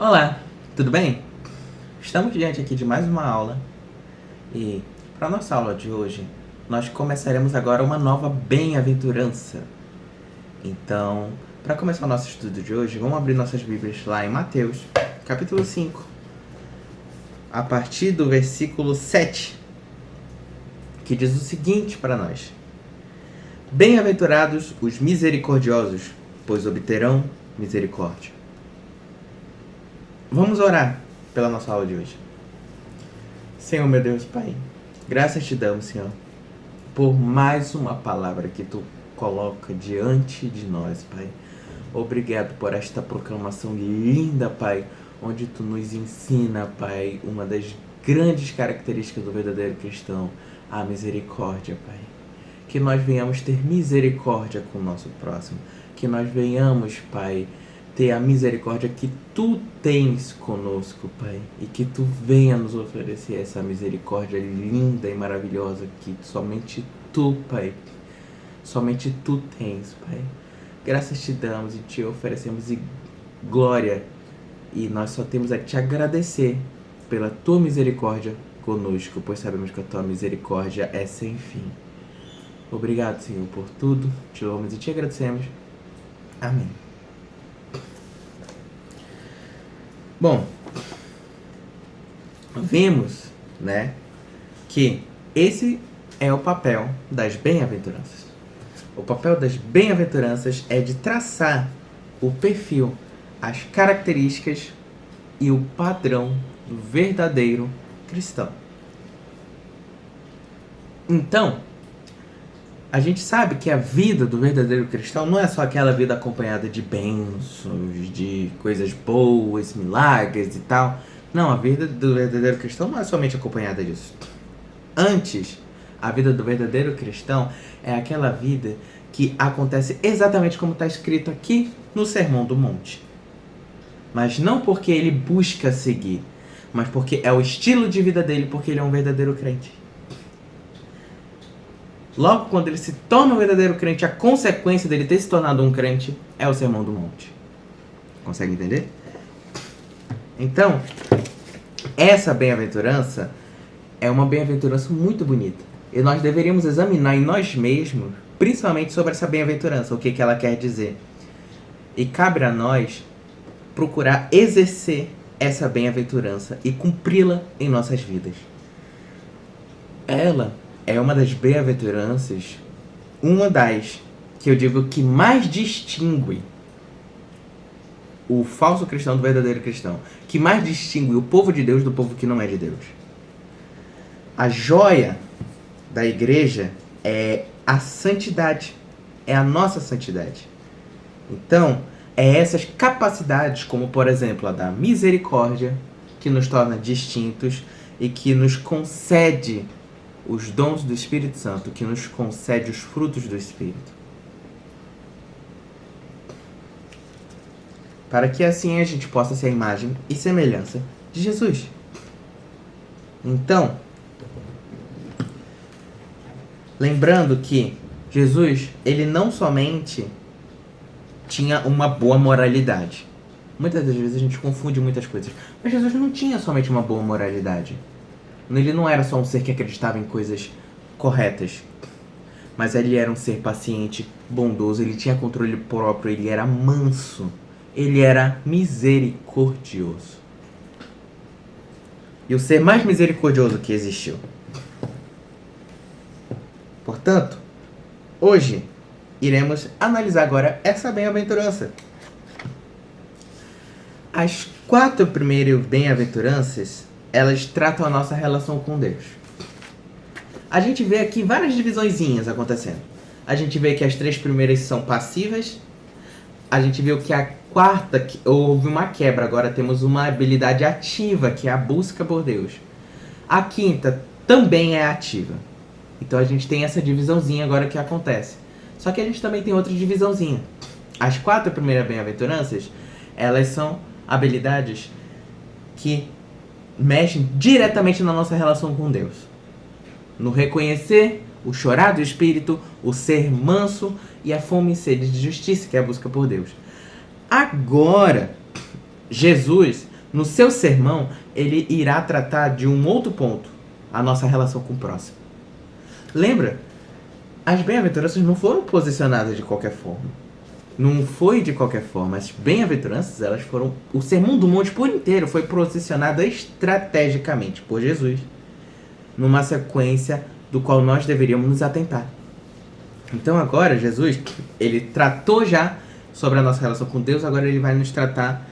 Olá, tudo bem? Estamos diante aqui de mais uma aula e para a nossa aula de hoje nós começaremos agora uma nova bem-aventurança. Então, para começar o nosso estudo de hoje, vamos abrir nossas Bíblias lá em Mateus, capítulo 5, a partir do versículo 7, que diz o seguinte para nós: Bem-aventurados os misericordiosos, pois obterão misericórdia. Vamos orar pela nossa aula de hoje. Senhor, meu Deus, Pai, graças te damos, Senhor, por mais uma palavra que tu coloca diante de nós, Pai. Obrigado por esta proclamação linda, Pai, onde tu nos ensina, Pai, uma das grandes características do verdadeiro cristão, a misericórdia, Pai. Que nós venhamos ter misericórdia com o nosso próximo, que nós venhamos, Pai, ter a misericórdia que tu tens conosco, Pai, e que tu venha nos oferecer essa misericórdia linda e maravilhosa que somente tu, Pai, somente tu tens, Pai. Graças te damos e te oferecemos glória, e nós só temos a te agradecer pela tua misericórdia conosco, pois sabemos que a tua misericórdia é sem fim. Obrigado, Senhor, por tudo, te louvamos e te agradecemos. Amém. Bom, vimos, né, que esse é o papel das bem-aventuranças. O papel das bem-aventuranças é de traçar o perfil, as características e o padrão do verdadeiro cristão. Então, a gente sabe que a vida do verdadeiro cristão não é só aquela vida acompanhada de bênçãos, de coisas boas, milagres e tal. Não, a vida do verdadeiro cristão não é somente acompanhada disso. Antes, a vida do verdadeiro cristão é aquela vida que acontece exatamente como está escrito aqui no Sermão do Monte. Mas não porque ele busca seguir, mas porque é o estilo de vida dele, porque ele é um verdadeiro crente. Logo, quando ele se torna um verdadeiro crente, a consequência dele ter se tornado um crente é o Sermão do Monte. Consegue entender? Então, essa bem-aventurança é uma bem-aventurança muito bonita. E nós deveríamos examinar em nós mesmos, principalmente sobre essa bem-aventurança, o que ela quer dizer. E cabe a nós procurar exercer essa bem-aventurança e cumpri-la em nossas vidas. Ela é uma das bem-aventuranças, uma das que eu digo que mais distingue o falso cristão do verdadeiro cristão, que mais distingue o povo de Deus do povo que não é de Deus. A joia da igreja é a santidade, é a nossa santidade. Então, é essas capacidades, como por exemplo a da misericórdia, que nos torna distintos e que nos concede os dons do Espírito Santo, que nos concede os frutos do Espírito. Para que assim a gente possa ser a imagem e semelhança de Jesus. Então, lembrando que Jesus, ele não somente tinha uma boa moralidade. Muitas das vezes a gente confunde muitas coisas. Mas Jesus não tinha somente uma boa moralidade. Ele não era só um ser que acreditava em coisas corretas, mas ele era um ser paciente, bondoso, ele tinha controle próprio, ele era manso, ele era misericordioso. E o ser mais misericordioso que existiu. Portanto, hoje iremos analisar agora essa bem-aventurança. As 4 primeiras bem-aventuranças, elas tratam a nossa relação com Deus. A gente vê aqui várias divisõezinhas acontecendo. A gente vê que as 3 primeiras são passivas. A gente viu que a 4ª houve uma quebra. Agora temos uma habilidade ativa, que é a busca por Deus. A 5ª também é ativa. Então a gente tem essa divisãozinha agora que acontece. Só que a gente também tem outra divisãozinha. As 4 primeiras bem-aventuranças, elas são habilidades que mexem diretamente na nossa relação com Deus. No reconhecer, o chorar do Espírito, o ser manso e a fome e sede de justiça, que é a busca por Deus. Agora, Jesus, no seu sermão, ele irá tratar de um outro ponto, a nossa relação com o próximo. Lembra? As bem-aventuranças não foram posicionadas de qualquer forma. Não foi de qualquer forma. As bem-aventuranças, elas foram... O Sermão do Monte por inteiro foi posicionado estrategicamente por Jesus, numa sequência do qual nós deveríamos nos atentar. Então agora, Jesus, ele tratou já sobre a nossa relação com Deus, agora ele vai nos tratar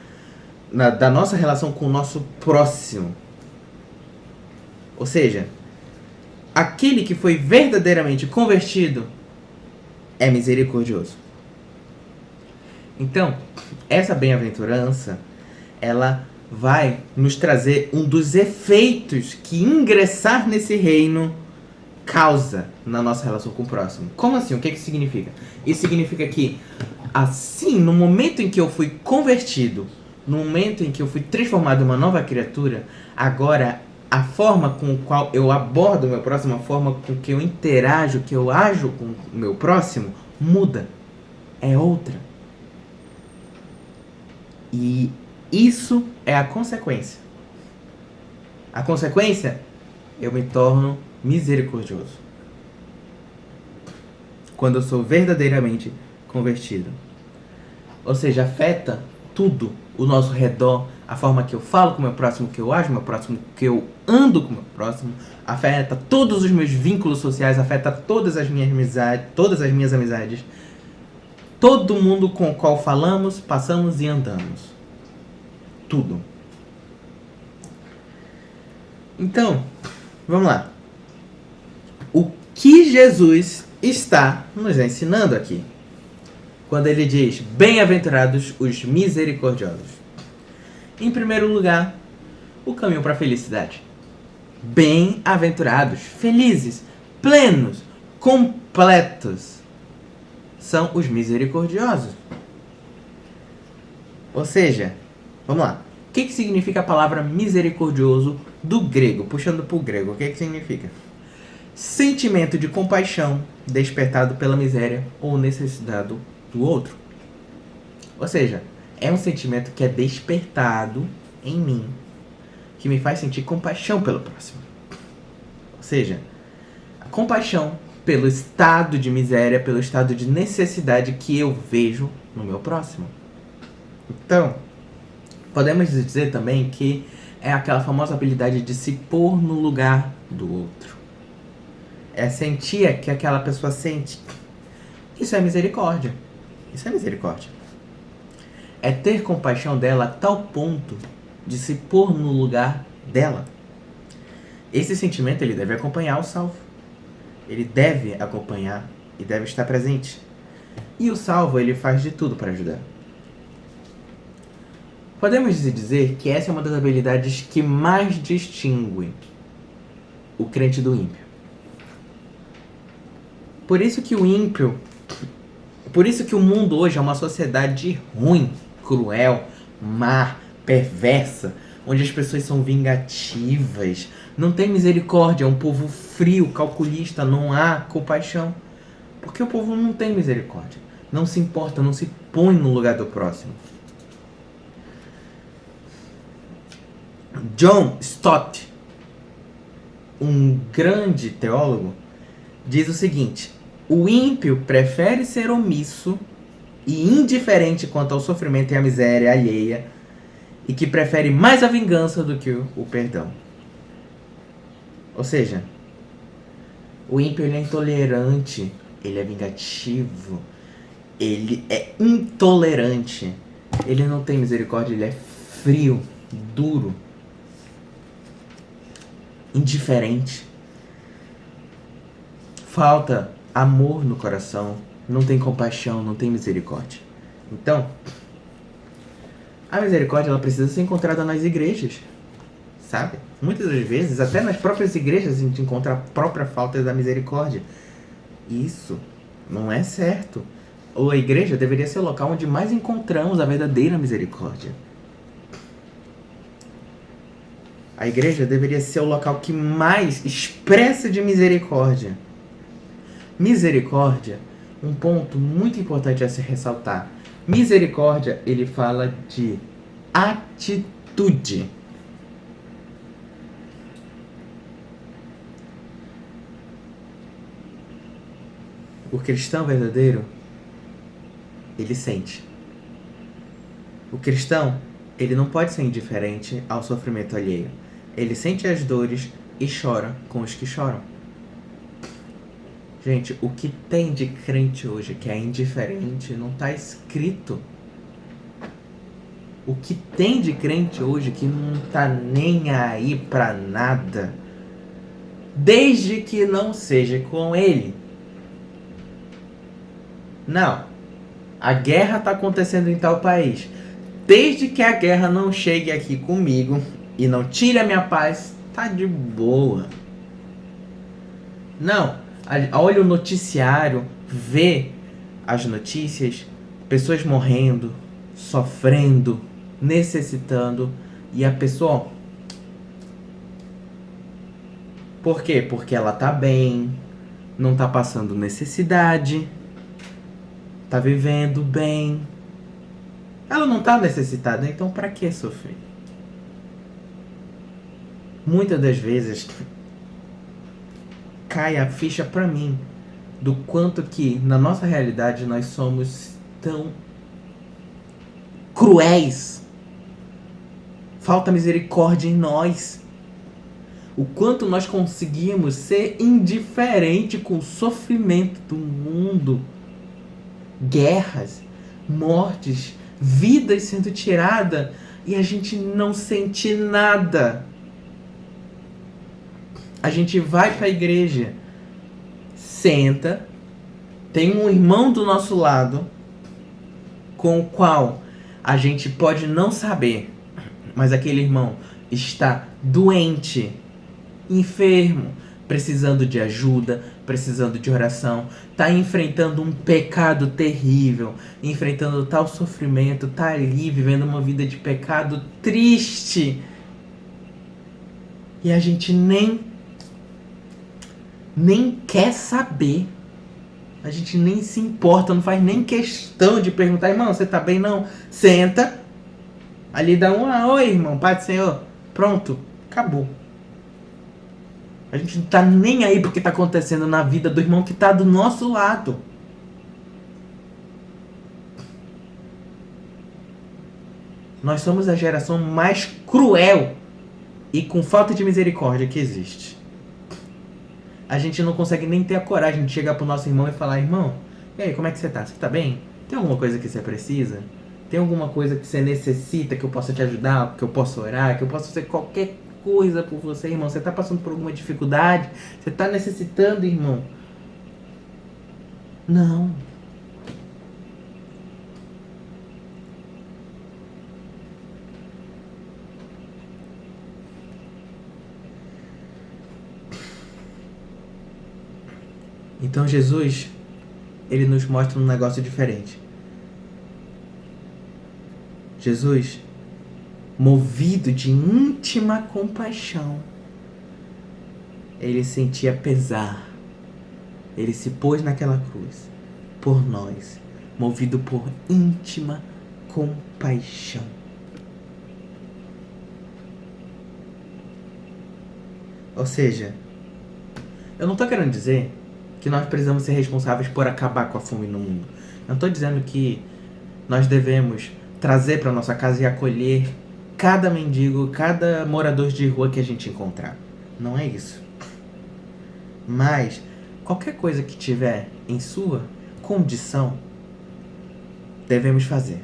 da nossa relação com o nosso próximo. Ou seja, aquele que foi verdadeiramente convertido é misericordioso. Então, essa bem-aventurança, ela vai nos trazer um dos efeitos que ingressar nesse reino causa na nossa relação com o próximo. Como assim? O que isso significa? Isso significa que, assim, no momento em que eu fui convertido, no momento em que eu fui transformado em uma nova criatura, agora a forma com a qual eu abordo o meu próximo, a forma com que eu interajo, que eu ajo com o meu próximo, muda. É outra. E isso é a consequência. A consequência, eu me torno misericordioso. Quando eu sou verdadeiramente convertido. Ou seja, afeta tudo o nosso redor, a forma que eu falo com o meu próximo, que eu ajo com o meu próximo, que eu ando com o meu próximo, afeta todos os meus vínculos sociais, afeta todas as minhas amizades, todo mundo com o qual falamos, passamos e andamos. Tudo. Então, vamos lá. O que Jesus está nos ensinando aqui? Quando ele diz, bem-aventurados os misericordiosos. Em primeiro lugar, o caminho para a felicidade. Bem-aventurados, felizes, plenos, completos são os misericordiosos. Ou seja, vamos lá. O que significa a palavra misericordioso do grego? Puxando para o grego, o que significa? Sentimento de compaixão despertado pela miséria ou necessidade do outro. Ou seja, é um sentimento que é despertado em mim, que me faz sentir compaixão pelo próximo. Ou seja, a compaixão pelo estado de miséria, pelo estado de necessidade que eu vejo no meu próximo. Então, podemos dizer também que é aquela famosa habilidade de se pôr no lugar do outro. É sentir que aquela pessoa sente. Isso é misericórdia. Isso é misericórdia. É ter compaixão dela a tal ponto de se pôr no lugar dela. Esse sentimento ele deve acompanhar o salvo. Ele deve acompanhar e deve estar presente. E o salvo ele faz de tudo para ajudar. Podemos dizer que essa é uma das habilidades que mais distingue o crente do ímpio. Por isso que o mundo hoje é uma sociedade ruim, cruel, má, perversa, onde as pessoas são vingativas, não tem misericórdia, é um povo frio, calculista, não há compaixão. Porque o povo não tem misericórdia, não se importa, não se põe no lugar do próximo. John Stott, um grande teólogo, diz o seguinte: o ímpio prefere ser omisso e indiferente quanto ao sofrimento e à miséria alheia, e que prefere mais a vingança do que o perdão. Ou seja, o ímpio ele é intolerante, ele é vingativo, ele é intolerante, ele não tem misericórdia, ele é frio, duro, indiferente. Falta amor no coração, não tem compaixão, não tem misericórdia. Então, a misericórdia ela precisa ser encontrada nas igrejas, sabe? Muitas das vezes, até nas próprias igrejas, a gente encontra a própria falta da misericórdia. Isso não é certo. Ou a igreja deveria ser o local onde mais encontramos a verdadeira misericórdia. A igreja deveria ser o local que mais expressa de misericórdia. Misericórdia, um ponto muito importante a se ressaltar. Misericórdia, ele fala de atitude. O cristão verdadeiro, ele sente. O cristão, ele não pode ser indiferente ao sofrimento alheio. Ele sente as dores e chora com os que choram. Gente, o que tem de crente hoje que é indiferente não está escrito. O que tem de crente hoje que não tá nem aí pra nada, desde que não seja com ele. Não, a guerra tá acontecendo em tal país. Desde que a guerra não chegue aqui comigo e não tire a minha paz, tá de boa. Não, olha o noticiário, vê as notícias, pessoas morrendo, sofrendo, necessitando, e a pessoa... Por quê? Porque ela tá bem, não tá passando necessidade, tá vivendo bem. Ela não tá necessitada, então pra que sofrer? Muitas das vezes cai a ficha pra mim do quanto que na nossa realidade nós somos tão cruéis. Falta misericórdia em nós. O quanto nós conseguimos ser indiferente com o sofrimento do mundo. Guerras, mortes, vidas sendo tiradas e a gente não sente nada. A gente vai para a igreja, senta, tem um irmão do nosso lado com o qual a gente pode não saber, mas aquele irmão está doente, enfermo, precisando de ajuda, precisando de oração, tá enfrentando um pecado terrível, enfrentando tal sofrimento, tá ali vivendo uma vida de pecado triste. E a gente nem quer saber. A gente nem se importa, não faz nem questão de perguntar, irmão, você tá bem não? Senta, ali dá oi irmão, Pai do Senhor, pronto, acabou. A gente não tá nem aí pro que tá acontecendo na vida do irmão que tá do nosso lado. Nós somos a geração mais cruel e com falta de misericórdia que existe. A gente não consegue nem ter a coragem de chegar pro nosso irmão e falar, irmão, e aí, como é que você tá? Você tá bem? Tem alguma coisa que você precisa? Tem alguma coisa que você necessita que eu possa te ajudar, que eu possa orar, que eu possa fazer qualquer coisa por você, irmão? Você tá passando por alguma dificuldade? Você tá necessitando, irmão? Não. Então Jesus, ele nos mostra um negócio diferente. Jesus, movido de íntima compaixão, ele sentia pesar. Ele se pôs naquela cruz por nós, movido por íntima compaixão. Ou seja, eu não estou querendo dizer que nós precisamos ser responsáveis por acabar com a fome no mundo. Eu não estou dizendo que nós devemos trazer para nossa casa e acolher cada mendigo, cada morador de rua que a gente encontrar. Não é isso. Mas qualquer coisa que tiver em sua condição, devemos fazer.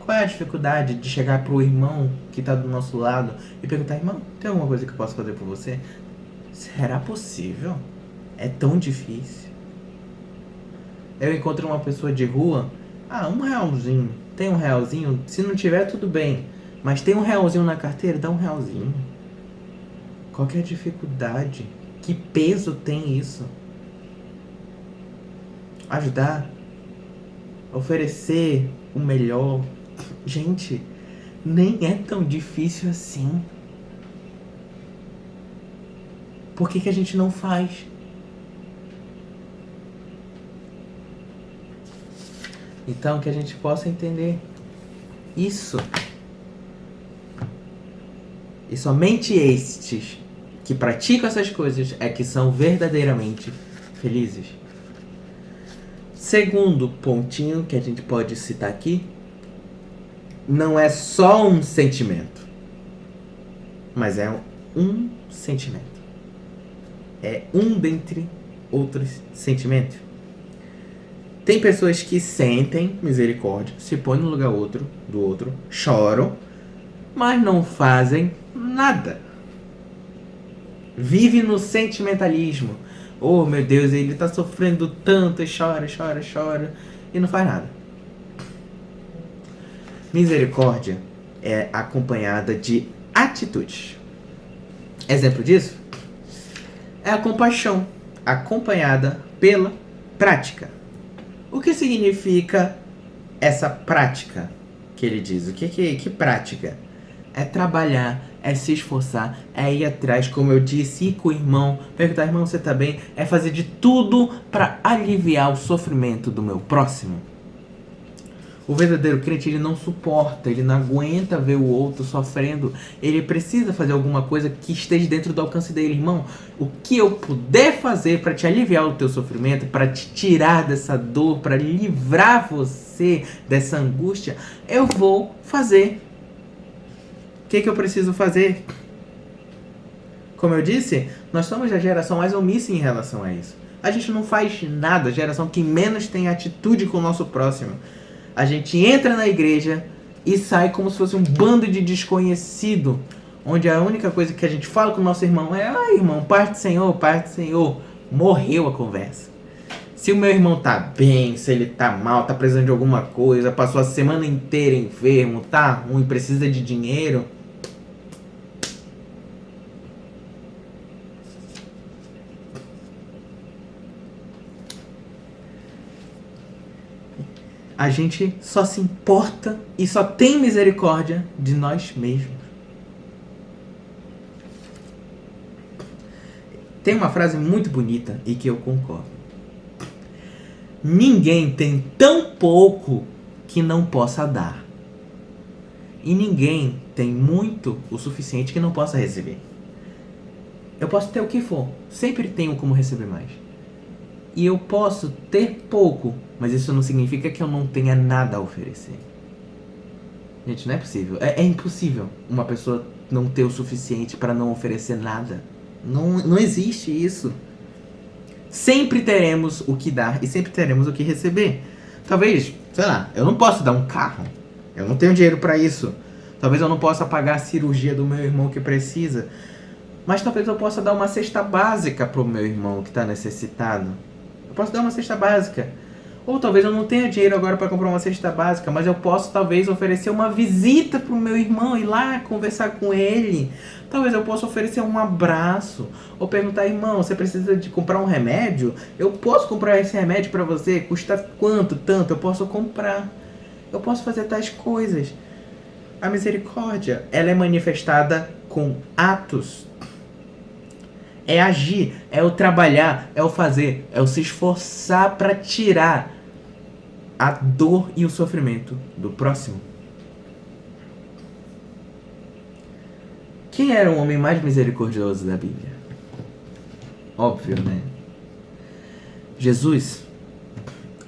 Qual é a dificuldade de chegar pro irmão que está do nosso lado e perguntar, irmão, tem alguma coisa que eu posso fazer por você? Será possível? É tão difícil. Eu encontro uma pessoa de rua, R$1, tem R$1, se não tiver tudo bem, mas tem R$1 na carteira, dá R$1. Qual que é a dificuldade? Que peso tem isso? Ajudar, oferecer o melhor. Gente, nem é tão difícil assim. Por que a gente não faz? Então, que a gente possa entender Isso. E somente estes que praticam essas coisas é que são verdadeiramente felizes. Segundo pontinho que a gente pode citar aqui, não é só um sentimento, mas é um sentimento. É um dentre outros sentimentos. Tem pessoas que sentem misericórdia, se põem no lugar do outro, choram, mas não fazem nada. Vive no sentimentalismo. Oh, meu Deus, ele tá sofrendo tanto, chora, chora, chora, e não faz nada. Misericórdia é acompanhada de atitudes. Exemplo disso é a compaixão, acompanhada pela prática. O que significa essa prática que ele diz? Que prática? É trabalhar, é se esforçar, é ir atrás, como eu disse, ir com o irmão, perguntar, irmão, você tá bem? É fazer de tudo para aliviar o sofrimento do meu próximo. O verdadeiro crente, ele não suporta, ele não aguenta ver o outro sofrendo. Ele precisa fazer alguma coisa que esteja dentro do alcance dele. Irmão, o que eu puder fazer para te aliviar o teu sofrimento, para te tirar dessa dor, para livrar você dessa angústia, eu vou fazer. O que eu preciso fazer? Como eu disse, nós somos a geração mais omissa em relação a isso. A gente não faz nada, a geração que menos tem atitude com o nosso próximo. A gente entra na igreja e sai como se fosse um bando de desconhecido, onde a única coisa que a gente fala com o nosso irmão é: ah, irmão, paz do Senhor, paz do Senhor. Morreu a conversa. Se o meu irmão tá bem, se ele tá mal, tá precisando de alguma coisa, passou a semana inteira enfermo, tá ruim, precisa de dinheiro, a gente só se importa e só tem misericórdia de nós mesmos. Tem uma frase muito bonita e que eu concordo. Ninguém tem tão pouco que não possa dar. E ninguém tem muito o suficiente que não possa receber. Eu posso ter o que for, sempre tenho como receber mais. E eu posso ter pouco, mas isso não significa que eu não tenha nada a oferecer. Gente, não é possível. É impossível uma pessoa não ter o suficiente para não oferecer nada. Não existe isso. Sempre teremos o que dar e sempre teremos o que receber. Talvez, sei lá, eu não posso dar um carro. Eu não tenho dinheiro para isso. Talvez eu não possa pagar a cirurgia do meu irmão que precisa. Mas talvez eu possa dar uma cesta básica pro meu irmão que está necessitado. Eu posso dar uma cesta básica. Ou talvez eu não tenha dinheiro agora para comprar uma cesta básica, mas eu posso talvez oferecer uma visita pro meu irmão, ir lá conversar com ele. Talvez eu possa oferecer um abraço. Ou perguntar: irmão, você precisa de comprar um remédio? Eu posso comprar esse remédio para você? Custa quanto? Tanto? Eu posso comprar. Eu posso fazer tais coisas. A misericórdia, ela é manifestada com atos. É agir, é o trabalhar, é o fazer, é o se esforçar para tirar a dor e o sofrimento do próximo. Quem era o homem mais misericordioso da Bíblia? Óbvio, né? Jesus,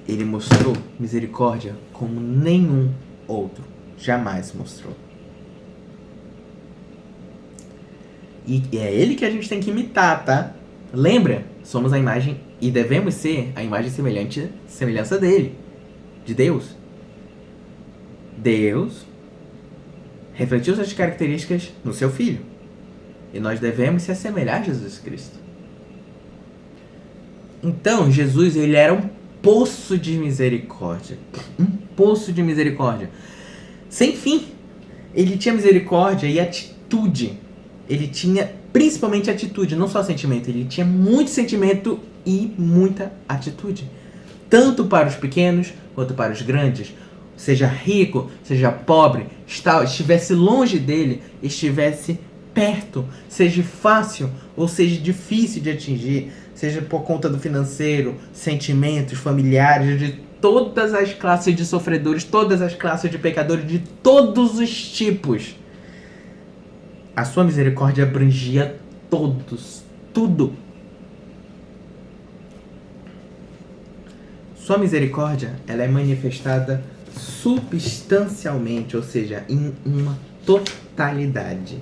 ele mostrou misericórdia como nenhum outro jamais mostrou. E é ele que a gente tem que imitar, tá? Lembra? Somos a imagem e devemos ser a imagem semelhança dele, de Deus. Deus refletiu suas características no seu Filho. E nós devemos se assemelhar a Jesus Cristo. Então, Jesus, ele era um poço de misericórdia. Um poço de misericórdia. Sem fim. Ele tinha misericórdia e atitude. Ele tinha principalmente atitude, não só sentimento. Ele tinha muito sentimento e muita atitude. Tanto para os pequenos quanto para os grandes. Seja rico, seja pobre, estivesse longe dele, estivesse perto, seja fácil ou seja difícil de atingir, seja por conta do financeiro, sentimentos, familiares, de todas as classes de sofredores, todas as classes de pecadores, de todos os tipos. A sua misericórdia abrangia todos, tudo. Sua misericórdia, ela é manifestada substancialmente, ou seja, em uma totalidade.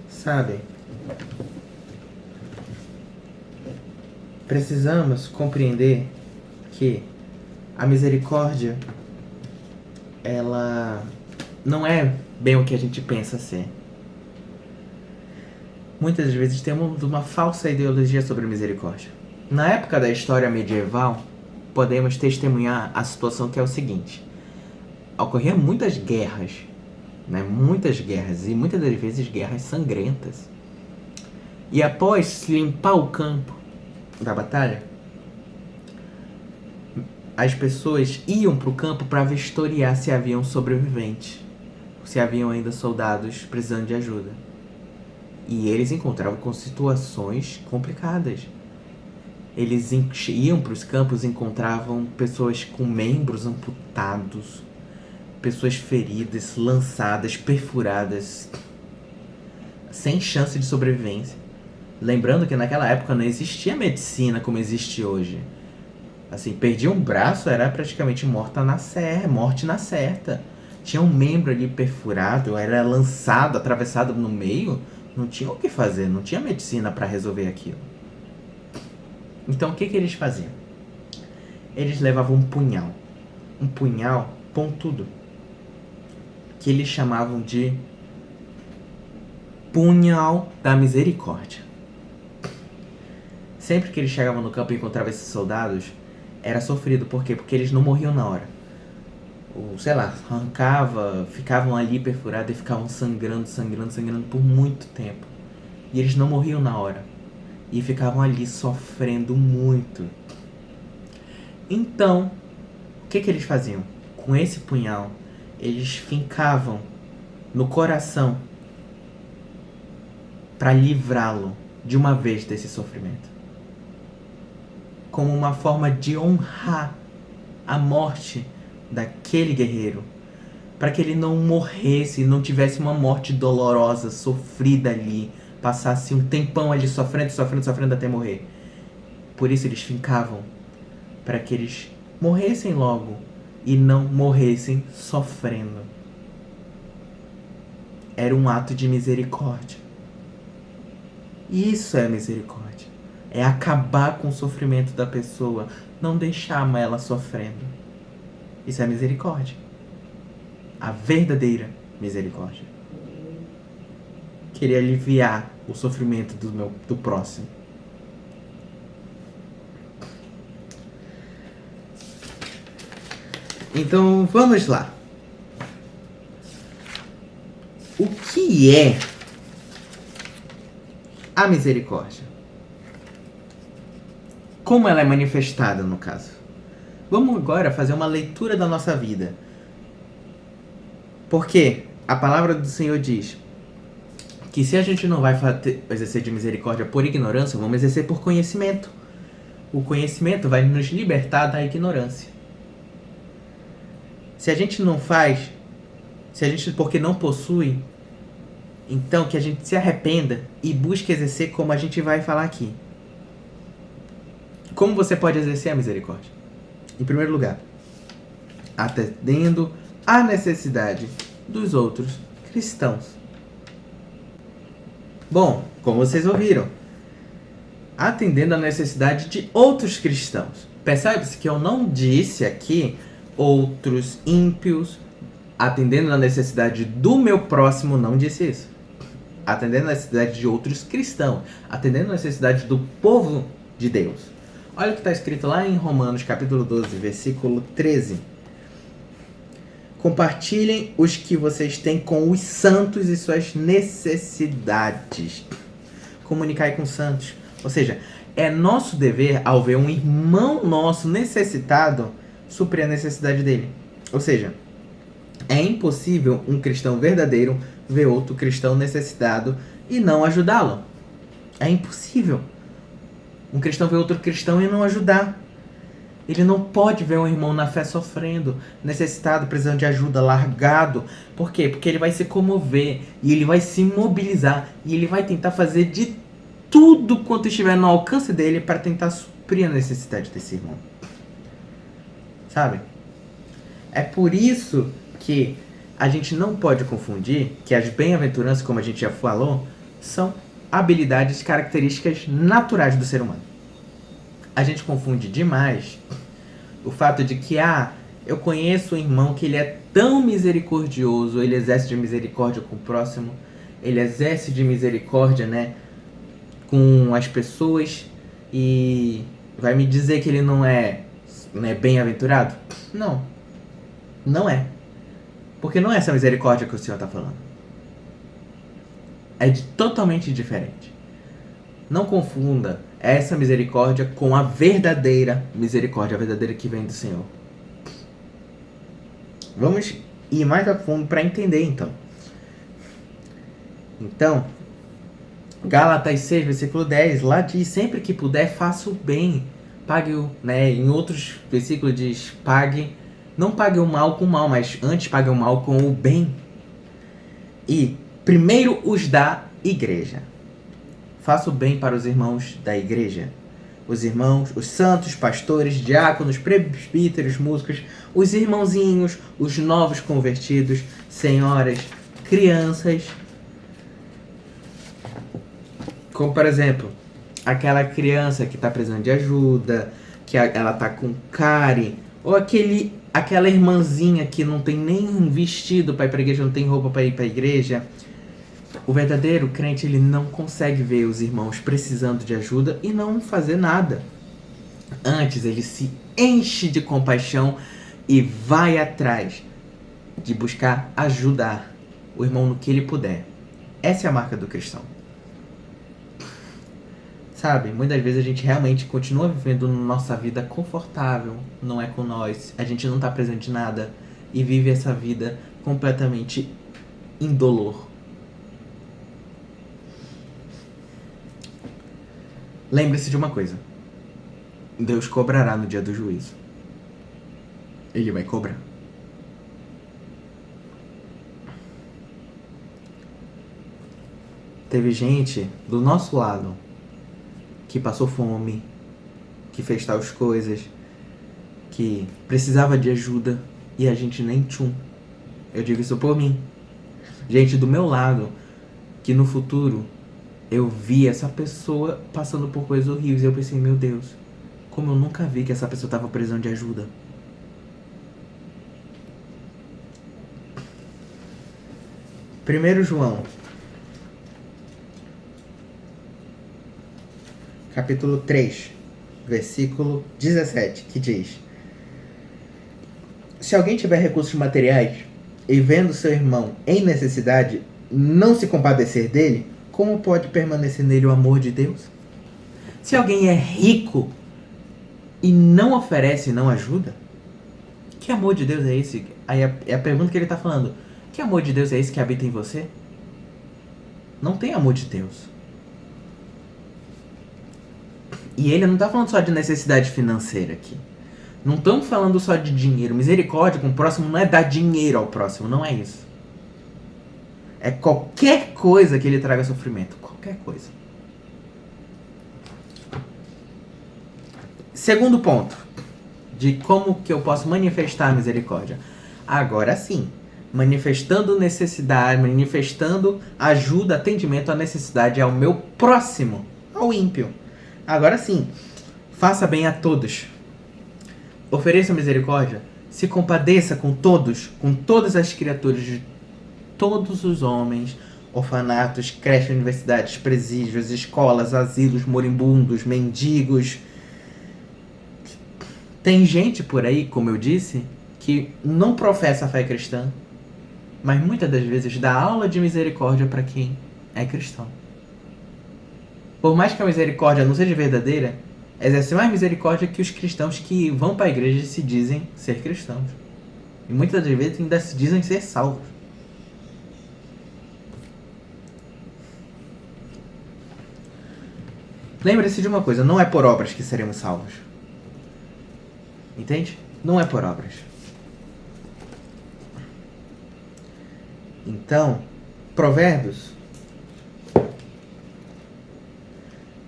Sabe? Precisamos compreender que a misericórdia, ela não é bem o que a gente pensa ser. Muitas vezes temos uma falsa ideologia sobre misericórdia. Na época da história medieval, podemos testemunhar a situação que é o seguinte. Ocorriam muitas guerras, né? Muitas guerras, e muitas das vezes guerras sangrentas. E após limpar o campo da batalha, as pessoas iam para o campo para vistoriar se haviam sobreviventes, se haviam ainda soldados precisando de ajuda. E eles encontravam com situações complicadas. Eles iam para os campos e encontravam pessoas com membros amputados, pessoas feridas, lançadas, perfuradas, sem chance de sobrevivência. Lembrando que naquela época não existia medicina como existe hoje. Assim, perdia um braço, era praticamente morte na certa. Tinha um membro ali perfurado, era lançado, atravessado no meio, não tinha o que fazer, não tinha medicina para resolver aquilo. Então o que eles faziam? Eles levavam um punhal pontudo, que eles chamavam de punhal da misericórdia. Sempre que eles chegavam no campo e encontravam esses soldados, era sofrido. Por quê? Porque eles não morriam na hora. Ou, sei lá, arrancava, ficavam ali perfurados e ficavam sangrando por muito tempo. E eles não morriam na hora. E ficavam ali sofrendo muito. Então, o que eles faziam? Com esse punhal, eles fincavam no coração para livrá-lo de uma vez desse sofrimento. Como uma forma de honrar a morte daquele guerreiro. Para que ele não morresse, não tivesse uma morte dolorosa, sofrida ali. Passasse um tempão ali sofrendo até morrer. Por isso eles fincavam. Para que eles morressem logo. E não morressem sofrendo. Era um ato de misericórdia. Isso é misericórdia. É acabar com o sofrimento da pessoa. Não deixar ela sofrendo. Isso é misericórdia. A verdadeira misericórdia. Querer aliviar o sofrimento do próximo. Então, vamos lá. O que é a misericórdia? Como ela é manifestada, no caso? Vamos agora fazer uma leitura da nossa vida. Porque a palavra do Senhor diz que se a gente não vai exercer de misericórdia por ignorância, vamos exercer por conhecimento. O conhecimento vai nos libertar da ignorância. Se a gente não faz, porque não possui, então que a gente se arrependa e busque exercer como a gente vai falar aqui. Como você pode exercer a misericórdia? Em primeiro lugar, atendendo à necessidade dos outros cristãos. Bom, como vocês ouviram, atendendo à necessidade de outros cristãos. Percebe-se que eu não disse aqui outros ímpios, atendendo à necessidade do meu próximo, não disse isso. Atendendo à necessidade de outros cristãos, atendendo à necessidade do povo de Deus. Olha o que está escrito lá em Romanos capítulo 12, versículo 13. Compartilhem os que vocês têm com os santos e suas necessidades. Comunicai com os santos. Ou seja, é nosso dever, ao ver um irmão nosso necessitado, suprir a necessidade dele. Ou seja, é impossível um cristão verdadeiro ver outro cristão necessitado e não ajudá-lo. É impossível um cristão ver outro cristão e não ajudar. Ele não pode ver um irmão na fé sofrendo, necessitado, precisando de ajuda, largado. Por quê? Porque ele vai se comover e ele vai se mobilizar e ele vai tentar fazer de tudo quanto estiver no alcance dele para tentar suprir a necessidade desse irmão. Sabe? É por isso que a gente não pode confundir que as bem-aventuranças, como a gente já falou, são habilidades, características naturais do ser humano. A gente confunde demais o fato de que, eu conheço um irmão que ele é tão misericordioso, ele exerce de misericórdia com o próximo, ele exerce de misericórdia, né, com as pessoas, e vai me dizer que ele não é bem-aventurado? Não. Não é. Porque não é essa misericórdia que o Senhor está falando. É totalmente diferente. Não confunda essa misericórdia com a verdadeira misericórdia, a verdadeira que vem do Senhor. Vamos ir mais a fundo para entender, então. Então, Gálatas 6, versículo 10, lá diz: sempre que puder, faça o bem. Pague o, né? Em outros versículos diz: não pague o mal com o mal, mas antes pague o mal com o bem. E primeiro os da igreja. Faça o bem para os irmãos da igreja. Os irmãos, os santos, pastores, diáconos, presbíteros, músicos, os irmãozinhos, os novos convertidos, senhoras, crianças. Como, por exemplo, aquela criança que está precisando de ajuda, que ela está com cárie, ou aquela irmãzinha que não tem nem vestido para ir para a igreja, não tem roupa para ir para a igreja. O verdadeiro crente, ele não consegue ver os irmãos precisando de ajuda e não fazer nada. Antes, ele se enche de compaixão e vai atrás de buscar ajudar o irmão no que ele puder. Essa é a marca do cristão. Sabe, muitas vezes a gente realmente continua vivendo nossa vida confortável, não é com nós, a gente não está presente em nada e vive essa vida completamente indolor. Lembre-se de uma coisa: Deus cobrará no dia do juízo. Ele vai cobrar. Teve gente do nosso lado que passou fome, que fez tais coisas, que precisava de ajuda e a gente nem tchum. Eu digo isso por mim. Gente do meu lado, que no futuro eu vi essa pessoa passando por coisas horríveis e eu pensei: meu Deus, como eu nunca vi que essa pessoa estava precisando de ajuda. Primeiro João, capítulo 3, versículo 17, que diz: se alguém tiver recursos materiais e vendo seu irmão em necessidade não se compadecer dele, como pode permanecer nele o amor de Deus? Se alguém é rico e não oferece e não ajuda, que amor de Deus é esse? Aí é a pergunta que ele está falando. Que amor de Deus é esse que habita em você? Não tem amor de Deus. E ele não está falando só de necessidade financeira aqui. Não estamos falando só de dinheiro. Misericórdia com o próximo não é dar dinheiro ao próximo, não é isso. É qualquer coisa que ele traga sofrimento. Qualquer coisa. Segundo ponto. De como que eu posso manifestar a misericórdia. Agora sim. Manifestando necessidade, manifestando ajuda, atendimento à necessidade ao meu próximo. Ao ímpio. Agora sim. Faça bem a todos. Ofereça misericórdia. Se compadeça com todos. Com todas as criaturas de todos os homens, orfanatos, creches, universidades, presídios, escolas, asilos, moribundos, mendigos. Tem gente por aí, como eu disse, que não professa a fé cristã, mas muitas das vezes dá aula de misericórdia para quem é cristão. Por mais que a misericórdia não seja verdadeira, exerce mais misericórdia que os cristãos que vão para a igreja e se dizem ser cristãos. E muitas das vezes ainda se dizem ser salvos. Lembre-se de uma coisa: não é por obras que seremos salvos. Entende? Não é por obras. Então, Provérbios,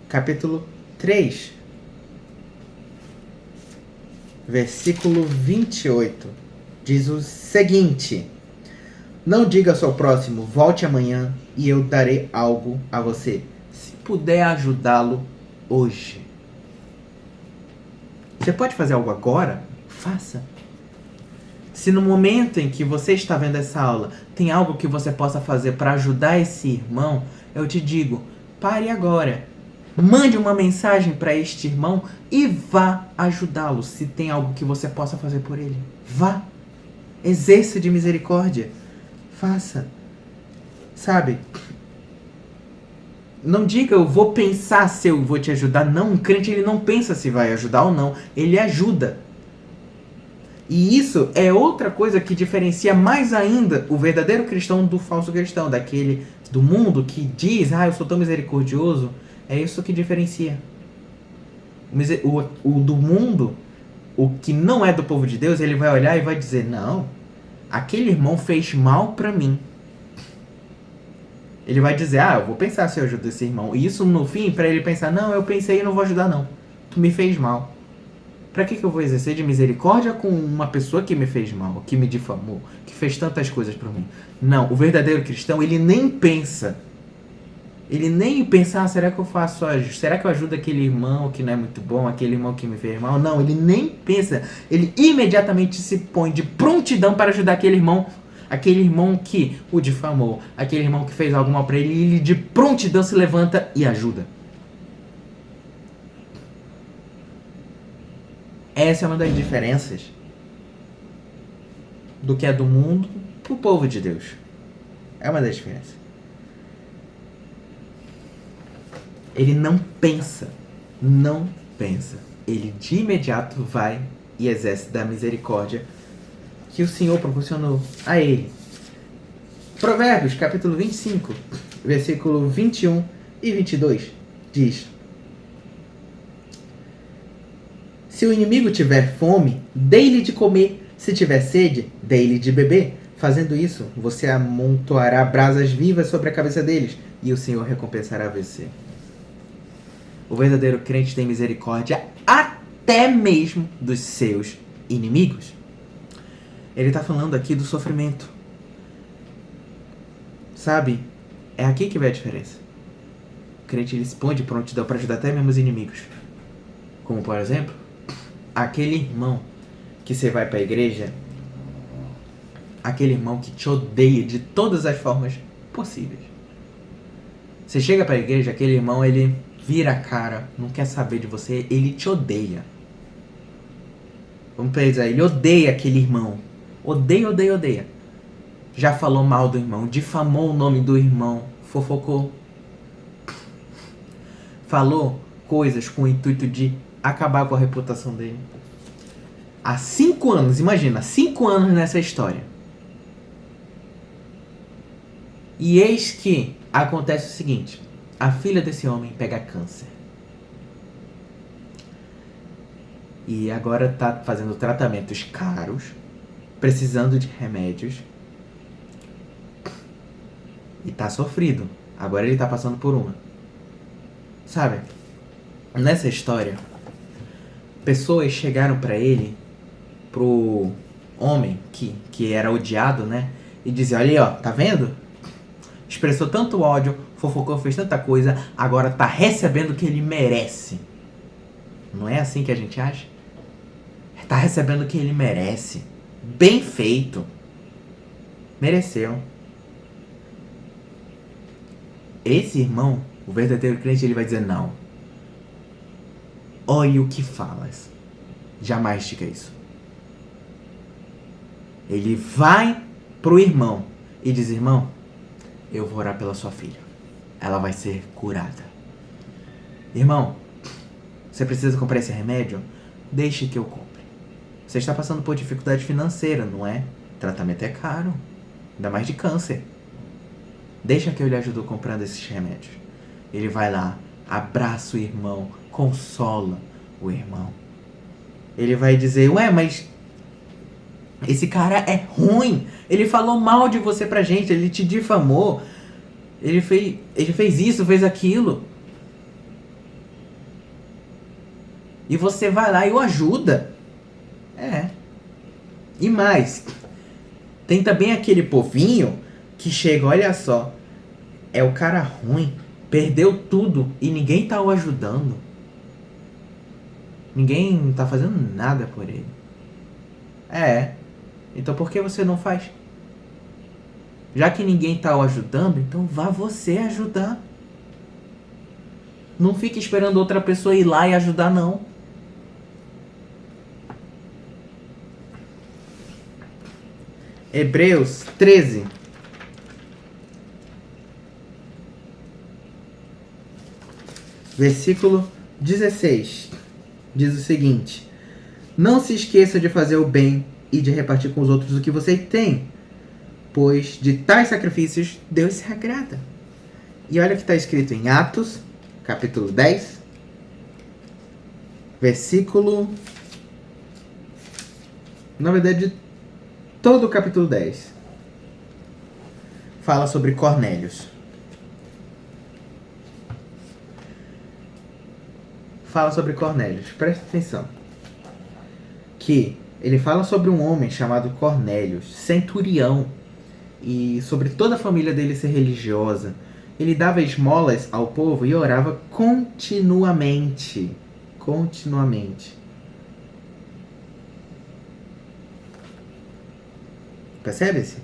capítulo 3, versículo 28, diz o seguinte: não diga ao seu próximo, volte amanhã e eu darei algo a você, se puder ajudá-lo hoje. Você pode fazer algo agora? Faça. Se no momento em que você está vendo essa aula, tem algo que você possa fazer para ajudar esse irmão, eu te digo, pare agora. Mande uma mensagem para este irmão e vá ajudá-lo. Se tem algo que você possa fazer por ele, vá. Exerça de misericórdia. Faça. Sabe? Não diga, eu vou pensar se eu vou te ajudar. Não, o crente ele não pensa se vai ajudar ou não. Ele ajuda. E isso é outra coisa que diferencia mais ainda o verdadeiro cristão do falso cristão, daquele do mundo que diz, eu sou tão misericordioso. É isso que diferencia. O do mundo, o que não é do povo de Deus, ele vai olhar e vai dizer, não, aquele irmão fez mal pra mim. Ele vai dizer, eu vou pensar se eu ajudo esse irmão. E isso no fim, pra ele pensar, não, eu pensei e não vou ajudar não. Tu me fez mal. Pra que eu vou exercer de misericórdia com uma pessoa que me fez mal, que me difamou, que fez tantas coisas por mim? Não, o verdadeiro cristão, ele nem pensa. Ele nem pensa, será que eu faço, será que eu ajudo aquele irmão que não é muito bom, aquele irmão que me fez mal? Não, ele nem pensa. Ele imediatamente se põe de prontidão para ajudar aquele irmão que o difamou, aquele irmão que fez algo mal para ele, e ele de prontidão se levanta e ajuda. Essa é uma das diferenças do que é do mundo pro povo de Deus. É uma das diferenças. Ele não pensa. Ele de imediato vai e exerce da misericórdia que o Senhor proporcionou a ele. Provérbios, capítulo 25, versículo 21 e 22, diz: se o inimigo tiver fome, dê-lhe de comer. Se tiver sede, dê-lhe de beber. Fazendo isso, você amontoará brasas vivas sobre a cabeça deles, e o Senhor recompensará você. O verdadeiro crente tem misericórdia até mesmo dos seus inimigos. Ele está falando aqui do sofrimento. Sabe? É aqui que vem a diferença. O crente ele se põe de prontidão para ajudar até mesmo os inimigos. Como, por exemplo, aquele irmão que você vai para a igreja, aquele irmão que te odeia de todas as formas possíveis. Você chega para a igreja, aquele irmão, ele vira a cara, não quer saber de você, ele te odeia. Vamos pensar, ele odeia aquele irmão. Odeia. Já falou mal do irmão, difamou o nome do irmão, fofocou. Falou coisas com o intuito de acabar com a reputação dele. Há 5 anos, imagina, 5 anos nessa história. E eis que acontece o seguinte: a filha desse homem pega câncer. E agora tá fazendo tratamentos caros, precisando de remédios. E tá sofrido. Agora ele tá passando por uma. Sabe? Nessa história, pessoas chegaram pra ele, pro homem que era odiado, né? E diziam, olha aí, ó, tá vendo? Expressou tanto ódio, fofocou, fez tanta coisa, agora tá recebendo o que ele merece. Não é assim que a gente acha? Tá recebendo o que ele merece. Bem feito. Mereceu. Esse irmão, o verdadeiro crente, ele vai dizer, não. Olha o que falas. Jamais diga isso. Ele vai pro irmão e diz, irmão, eu vou orar pela sua filha. Ela vai ser curada. Irmão, você precisa comprar esse remédio? Deixe que eu compre. Você está passando por dificuldade financeira, não é? Tratamento é caro. Ainda mais de câncer. Deixa que eu lhe ajudo comprando esses remédios. Ele vai lá, abraça o irmão, consola o irmão. Ele vai dizer, ué, mas esse cara é ruim. Ele falou mal de você pra gente, ele te difamou. Ele fez isso, fez aquilo. E você vai lá e o ajuda. É. E mais, tem também aquele povinho que chega, olha só, é o cara ruim, perdeu tudo e ninguém tá o ajudando. Ninguém tá fazendo nada por ele. É. Então por que você não faz? Já que ninguém tá o ajudando, então vá você ajudar. Não fique esperando outra pessoa ir lá e ajudar, não. Hebreus 13. Versículo 16. Diz o seguinte: não se esqueça de fazer o bem e de repartir com os outros o que você tem, pois de tais sacrifícios Deus se agrada. E olha o que está escrito em Atos, capítulo 10, versículo... Na verdade, todo o capítulo 10 fala sobre Cornélios. Fala sobre Cornélios, presta atenção. Que ele fala sobre um homem chamado Cornélios, centurião, e sobre toda a família dele ser religiosa. Ele dava esmolas ao povo e orava continuamente. Continuamente. Percebe-se?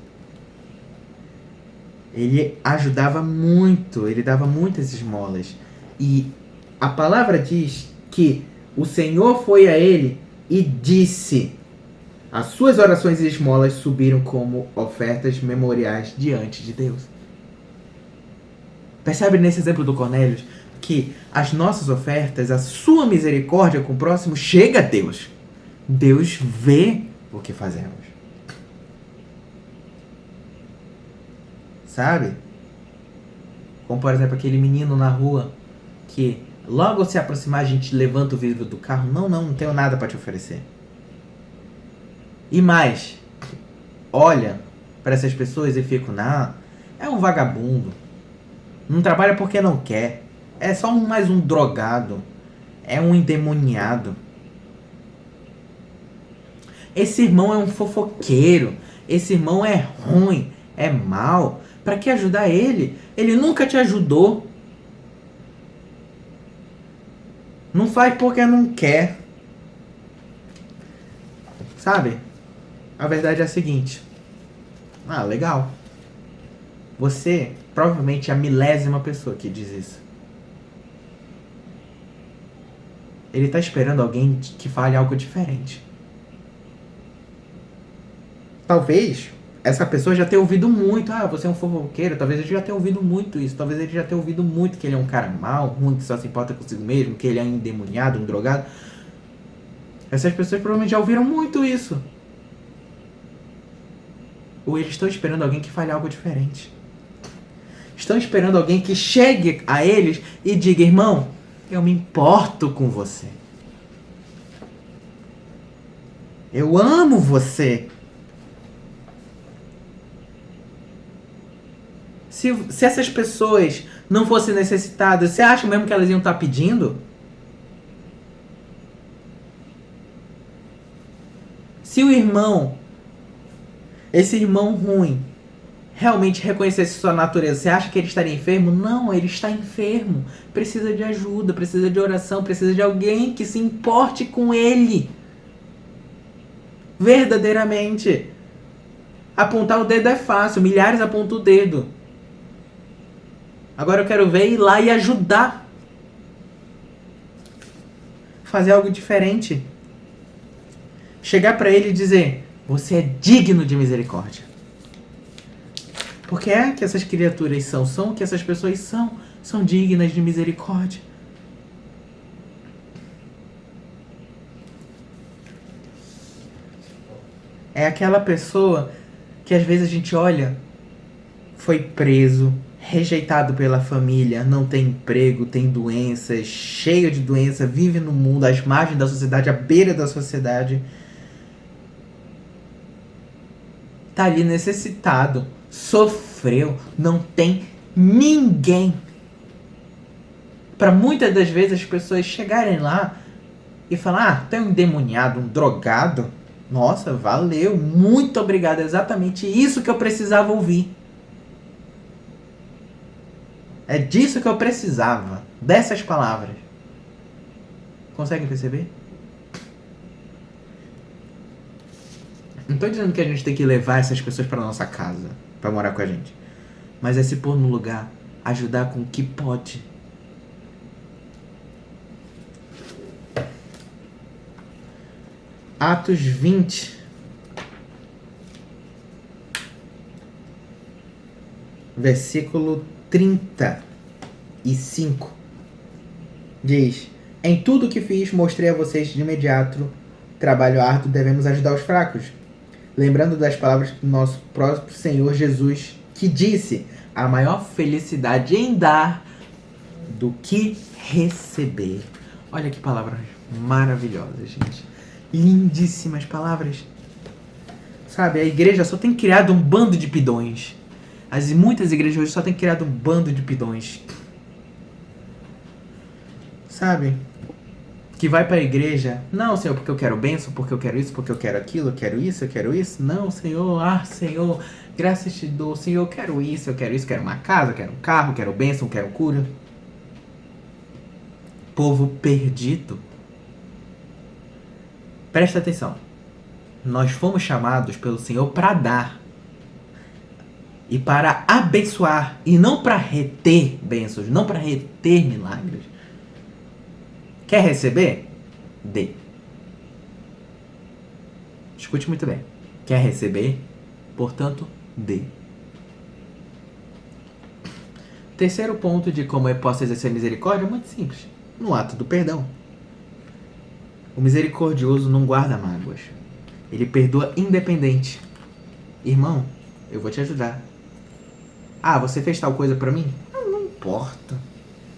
Ele ajudava muito, ele dava muitas esmolas. E a palavra diz que o Senhor foi a ele e disse: as suas orações e esmolas subiram como ofertas memoriais diante de Deus. Percebe nesse exemplo do Cornélios que as nossas ofertas, a sua misericórdia com o próximo chega a Deus. Deus vê o que fazemos. Sabe? Como, por exemplo, aquele menino na rua que logo ao se aproximar a gente levanta o vidro do carro. Não tenho nada para te oferecer. E mais, olha para essas pessoas e fica, não, é um vagabundo. Não trabalha porque não quer. É só mais um drogado. É um endemoniado. Esse irmão é um fofoqueiro. Esse irmão é ruim, é mau. Para que ajudar ele? Ele nunca te ajudou. Não faz porque não quer. Sabe? A verdade é a seguinte. Ah, legal. Você provavelmente é a milésima pessoa que diz isso. Ele tá esperando alguém que fale algo diferente. Talvez essa pessoa já tenha ouvido muito. Ah, você é um fofoqueiro. Talvez ele já tenha ouvido muito isso. Talvez ele já tenha ouvido muito que ele é um cara mau, ruim, que só se importa consigo mesmo, que ele é um endemoniado, um drogado. Essas pessoas provavelmente já ouviram muito isso. Ou eles estão esperando alguém que fale algo diferente. Estão esperando alguém que chegue a eles e diga: irmão, eu me importo com você. Eu amo você. Se essas pessoas não fossem necessitadas, você acha mesmo que elas iam estar pedindo? Se o irmão, esse irmão ruim, realmente reconhecesse sua natureza, você acha que ele estaria enfermo? Não, ele está enfermo. Precisa de ajuda, precisa de oração, precisa de alguém que se importe com ele. Verdadeiramente. Apontar o dedo é fácil, milhares apontam o dedo. Agora eu quero ver ir lá e ajudar. Fazer algo diferente. Chegar para ele e dizer: você é digno de misericórdia. Porque é que essas criaturas são o que essas pessoas são dignas de misericórdia. É aquela pessoa que às vezes a gente olha, foi preso, rejeitado pela família, não tem emprego, tem doenças, cheio de doença, vive no mundo, às margens da sociedade, à beira da sociedade. Tá ali necessitado, sofreu, não tem ninguém. Para muitas das vezes as pessoas chegarem lá e falar, tem um endemoniado, um drogado. Nossa, valeu, muito obrigado, é exatamente isso que eu precisava ouvir. É disso que eu precisava, dessas palavras. Conseguem perceber? Não tô dizendo que a gente tem que levar essas pessoas para nossa casa, para morar com a gente. Mas é se pôr no lugar, ajudar com o que pode. Atos 20. Versículo 35. Diz: em tudo que fiz, mostrei a vocês de imediato trabalho árduo, devemos ajudar os fracos. Lembrando das palavras do nosso próprio Senhor Jesus, que disse: a maior felicidade em dar do que receber. Olha que palavras maravilhosas, gente. Lindíssimas palavras. Sabe, a igreja só tem criado um bando de pidões. Muitas igrejas hoje só tem criado um bando de pidões. Sabe? Que vai para a igreja, não, Senhor, porque eu quero bênção, porque eu quero isso, porque eu quero aquilo, eu quero isso, eu quero isso. Não, Senhor, Senhor, graças te dou, Senhor, eu quero isso, quero uma casa, quero um carro, quero bênção, quero cura. Povo perdido. Presta atenção. Nós fomos chamados pelo Senhor para dar. E para abençoar. E não para reter bênçãos, não para reter milagres. Quer receber? Dê. Escute muito bem. Quer receber? Portanto, dê. Terceiro ponto de como eu posso exercer misericórdia é muito simples. No ato do perdão. O misericordioso não guarda mágoas. Ele perdoa independente. Irmão, eu vou te ajudar. Você fez tal coisa pra mim? Não importa.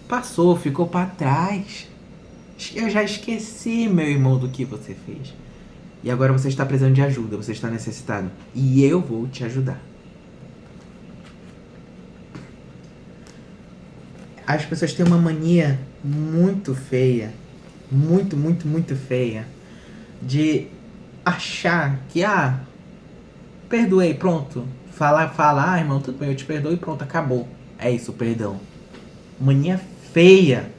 Passou, ficou pra trás. Eu já esqueci, meu irmão, do que você fez. E agora você está precisando de ajuda, você está necessitado. E eu vou te ajudar. As pessoas têm uma mania muito feia, muito feia, de achar que, perdoei, pronto. Fala, irmão, tudo bem, eu te perdoo e pronto, acabou. É isso, perdão. Mania feia.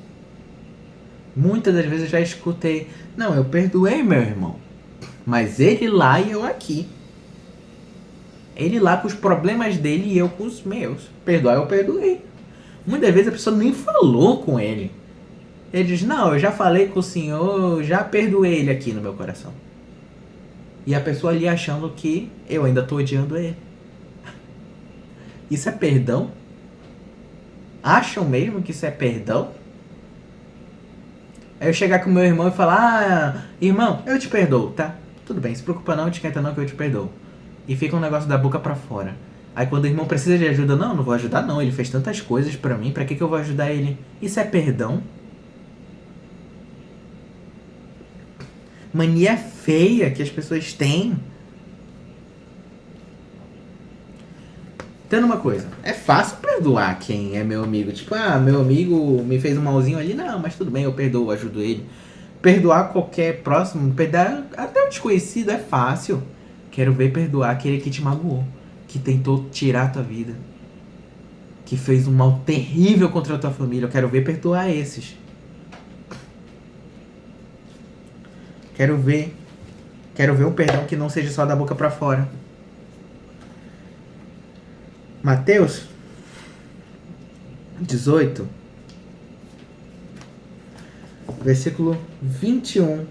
Muitas das vezes eu já escutei, não, eu perdoei meu irmão, mas ele lá e eu aqui. Ele lá com os problemas dele e eu com os meus. Perdoar, eu perdoei. Muitas vezes a pessoa nem falou com ele. Ele diz, não, eu já falei com o senhor, já perdoei ele aqui no meu coração. E a pessoa ali achando que eu ainda estou odiando ele. Isso é perdão? Acham mesmo que isso é perdão? Aí eu chegar com meu irmão e falar, irmão, eu te perdoo, tá? Tudo bem, se preocupa não, te esquenta não que eu te perdoo. E fica um negócio da boca pra fora. Aí quando o irmão precisa de ajuda, não vou ajudar não, ele fez tantas coisas pra mim, pra que eu vou ajudar ele? Isso é perdão? Mania feia que as pessoas têm. Entenda uma coisa, é fácil perdoar quem é meu amigo. Tipo, meu amigo me fez um malzinho ali, não, mas tudo bem, eu perdoo, ajudo ele. Perdoar qualquer próximo, perdoar até um desconhecido é fácil. Quero ver perdoar aquele que te magoou, que tentou tirar a tua vida, que fez um mal terrível contra a tua família. Eu quero ver perdoar esses. Quero ver um perdão que não seja só da boca pra fora. Mateus 18, versículo 21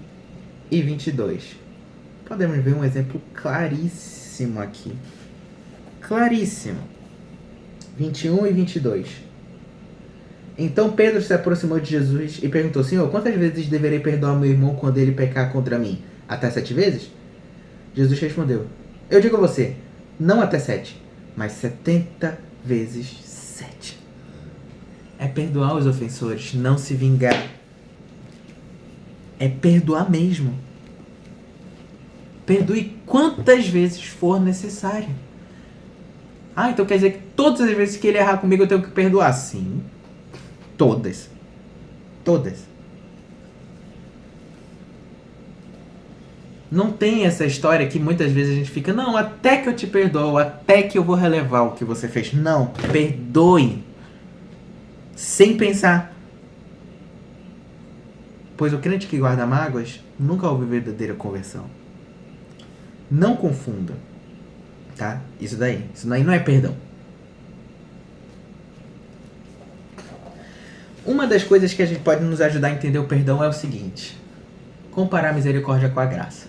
e 22. Podemos ver um exemplo claríssimo aqui. Claríssimo. 21 e 22. Então Pedro se aproximou de Jesus e perguntou, Senhor, quantas vezes deverei perdoar meu irmão quando ele pecar contra mim? Até 7 vezes? Jesus respondeu, eu digo a você, não até 7, mas 70 vezes 7. É perdoar os ofensores, não se vingar. É perdoar mesmo. Perdoe quantas vezes for necessário. Ah, então quer dizer que todas as vezes que ele errar comigo eu tenho que perdoar? Sim. Todas. Todas. Não tem essa história que muitas vezes a gente fica, não, até que eu te perdoo, até que eu vou relevar o que você fez. Não, perdoe. Sem pensar. Pois o crente que guarda mágoas nunca houve verdadeira conversão. Não confunda. Tá? Isso daí não é perdão. Uma das coisas que a gente pode nos ajudar a entender o perdão é o seguinte: comparar a misericórdia com a graça.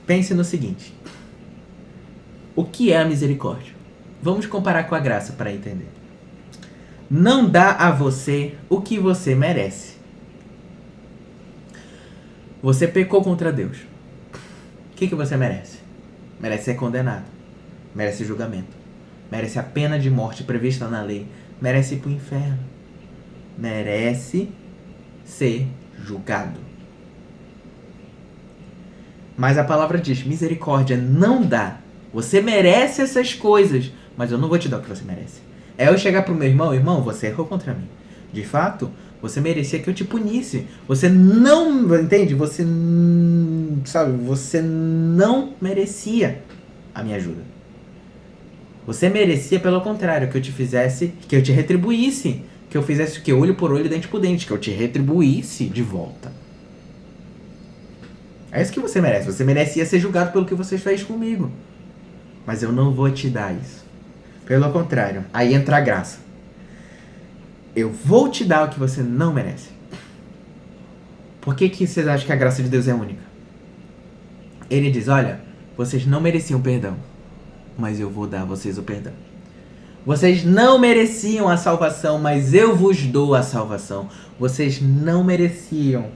Pense no seguinte: o que é a misericórdia? Vamos comparar com a graça para entender. Não dá a você o que você merece. Você pecou contra Deus. O que você merece? Merece ser condenado. Merece julgamento. Merece a pena de morte prevista na lei. Merece ir para o inferno. Merece ser julgado. Mas a palavra diz, misericórdia não dá. Você merece essas coisas, mas eu não vou te dar o que você merece. É eu chegar pro meu irmão, irmão, você errou contra mim. De fato, você merecia que eu te punisse. Você não, entende? Você, sabe, você não merecia a minha ajuda. Você merecia, pelo contrário, que eu te fizesse, que eu te retribuísse. Que eu fizesse o que? Olho por olho, dente por dente. Que eu te retribuísse de volta. É isso que você merece. Você merecia ser julgado pelo que você fez comigo. Mas eu não vou te dar isso. Pelo contrário, aí entra a graça. Eu vou te dar o que você não merece. Por que vocês acham que a graça de Deus é única? Ele diz, olha, vocês não mereciam perdão, mas eu vou dar a vocês o perdão. Vocês não mereciam a salvação, mas eu vos dou a salvação. Vocês não mereciam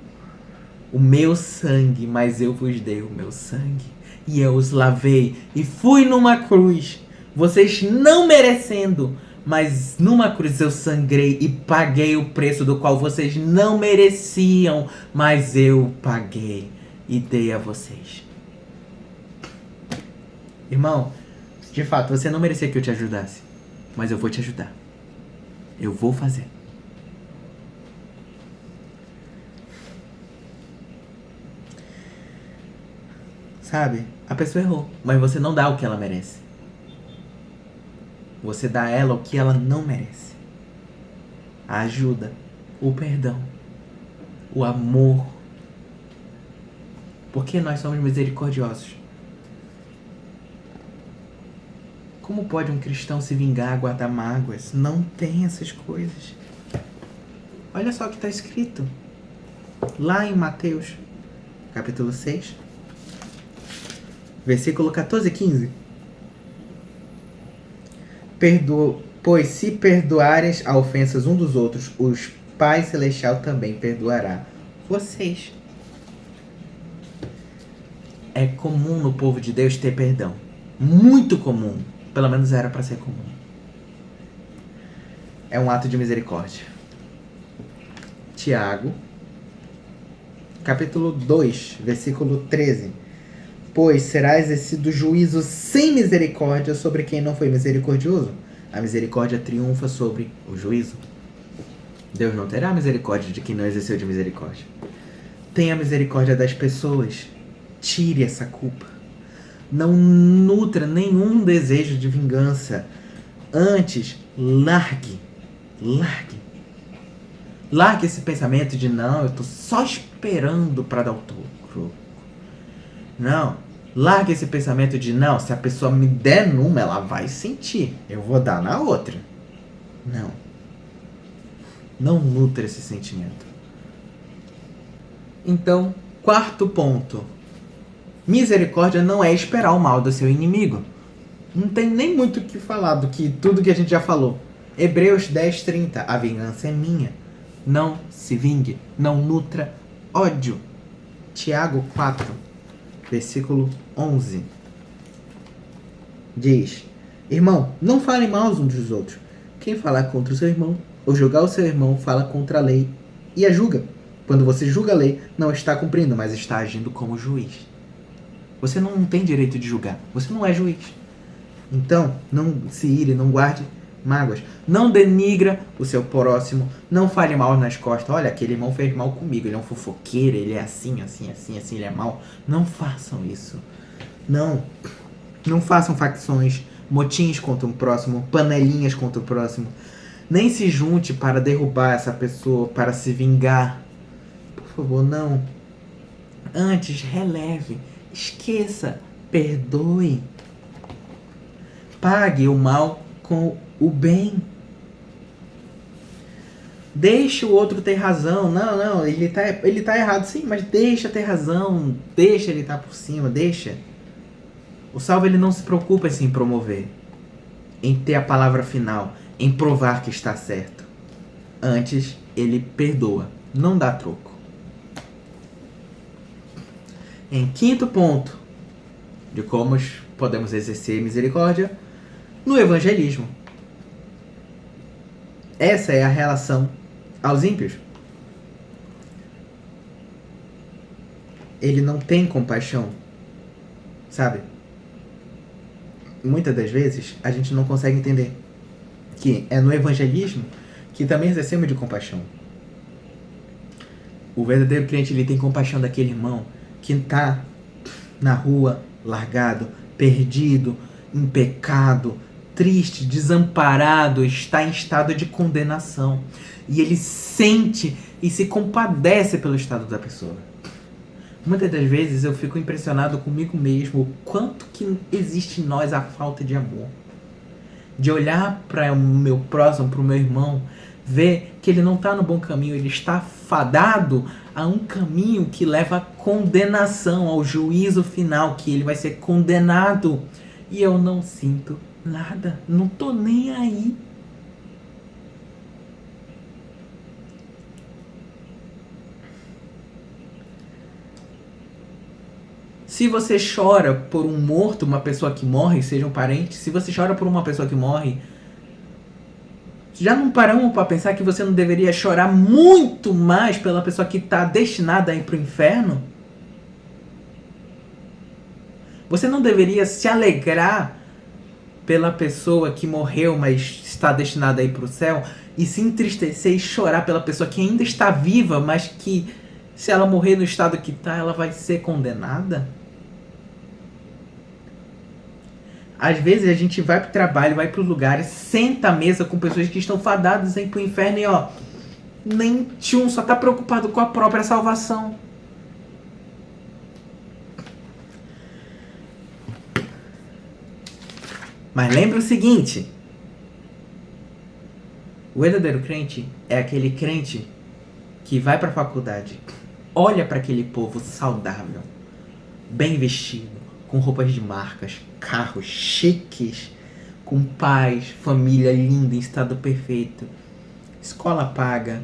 o meu sangue, mas eu vos dei o meu sangue. E eu os lavei e fui numa cruz. Vocês não merecendo, mas numa cruz eu sangrei e paguei o preço do qual vocês não mereciam, mas eu paguei e dei a vocês. Irmão, de fato, você não merecia que eu te ajudasse, mas eu vou te ajudar. Eu vou fazer. Sabe? A pessoa errou, mas você não dá o que ela merece. Você dá a ela o que ela não merece. A ajuda, o perdão, o amor. Porque nós somos misericordiosos. Como pode um cristão se vingar, guardar mágoas? Não tem essas coisas. Olha só o que está escrito. Lá em Mateus, capítulo 6, versículo 14 e 15. Pois se perdoares a ofensas um dos outros, os Pai Celestial também perdoará vocês. É comum no povo de Deus ter perdão. Muito comum. Pelo menos era para ser comum. É um ato de misericórdia. Tiago, capítulo 2, versículo 13. Pois será exercido juízo sem misericórdia sobre quem não foi misericordioso. A misericórdia triunfa sobre o juízo. Deus não terá misericórdia de quem não exerceu de misericórdia. Tenha misericórdia das pessoas. Tire essa culpa. Não nutra nenhum desejo de vingança. Antes, largue. Largue esse pensamento de não, eu tô só esperando para dar o troco. Não. Largue esse pensamento de não, se a pessoa me der numa, ela vai sentir. Eu vou dar na outra. Não. Não nutra esse sentimento. Então, quarto ponto. Misericórdia não é esperar o mal do seu inimigo. Não tem nem muito o que falar do que tudo que a gente já falou. Hebreus 10:30. A vingança é minha. Não se vingue. Não nutra ódio. Tiago 4. Versículo 11. Diz, Irmão, não falem mal uns dos outros. Quem falar contra o seu irmão ou julgar o seu irmão fala contra a lei e a julga. Quando você julga a lei, não está cumprindo, mas está agindo como juiz. Você não tem direito de julgar. Você não é juiz. Então, não se ire, não guarde mágoas. Não denigra o seu próximo. Não fale mal nas costas. Olha, aquele irmão fez mal comigo. Ele é um fofoqueiro, ele é assim, assim, assim, assim, ele é mal. Não façam isso. Não façam facções, motins contra o próximo, panelinhas contra o próximo. Nem se junte para derrubar essa pessoa, para se vingar. Por favor, não. Antes, releve. Esqueça. Perdoe. Pague o mal com o bem. Deixe o outro ter razão. Não, ele tá errado sim, mas deixa ter razão. Deixa ele estar por cima, deixa. O salvo ele não se preocupa em se promover, em ter a palavra final, em provar que está certo. Antes, ele perdoa, não dá troco. Em quinto ponto de como podemos exercer misericórdia, no evangelismo. Essa é a relação aos ímpios. Ele não tem compaixão, sabe? Muitas das vezes a gente não consegue entender que é no evangelismo que também exercemos de compaixão. O verdadeiro crente ele tem compaixão daquele irmão que está na rua, largado, perdido, em pecado, triste, desamparado, está em estado de condenação. E ele sente e se compadece pelo estado da pessoa. Muitas das vezes eu fico impressionado comigo mesmo o quanto que existe em nós a falta de amor. De olhar para o meu próximo, para o meu irmão, ver que ele não está no bom caminho, ele está fadado a um caminho que leva à condenação, ao juízo final, que ele vai ser condenado. E eu não sinto nada, não tô nem aí. Se você chora por um morto, uma pessoa que morre, seja um parente, se você chora por uma pessoa que morre, já não paramos para pensar que você não deveria chorar muito mais pela pessoa que está destinada a ir para o inferno? Você não deveria se alegrar pela pessoa que morreu, mas está destinada a ir para o céu, e se entristecer e chorar pela pessoa que ainda está viva, mas que se ela morrer no estado que está, ela vai ser condenada? Às vezes a gente vai pro trabalho, vai pros lugares, senta à mesa com pessoas que estão fadadas a ir pro inferno e ó, nem tchum, só tá preocupado com a própria salvação. Mas lembre o seguinte, o verdadeiro crente é aquele crente que vai pra faculdade, olha para aquele povo saudável, bem vestido, com roupas de marcas, carros chiques, com paz, família linda, em estado perfeito, escola paga,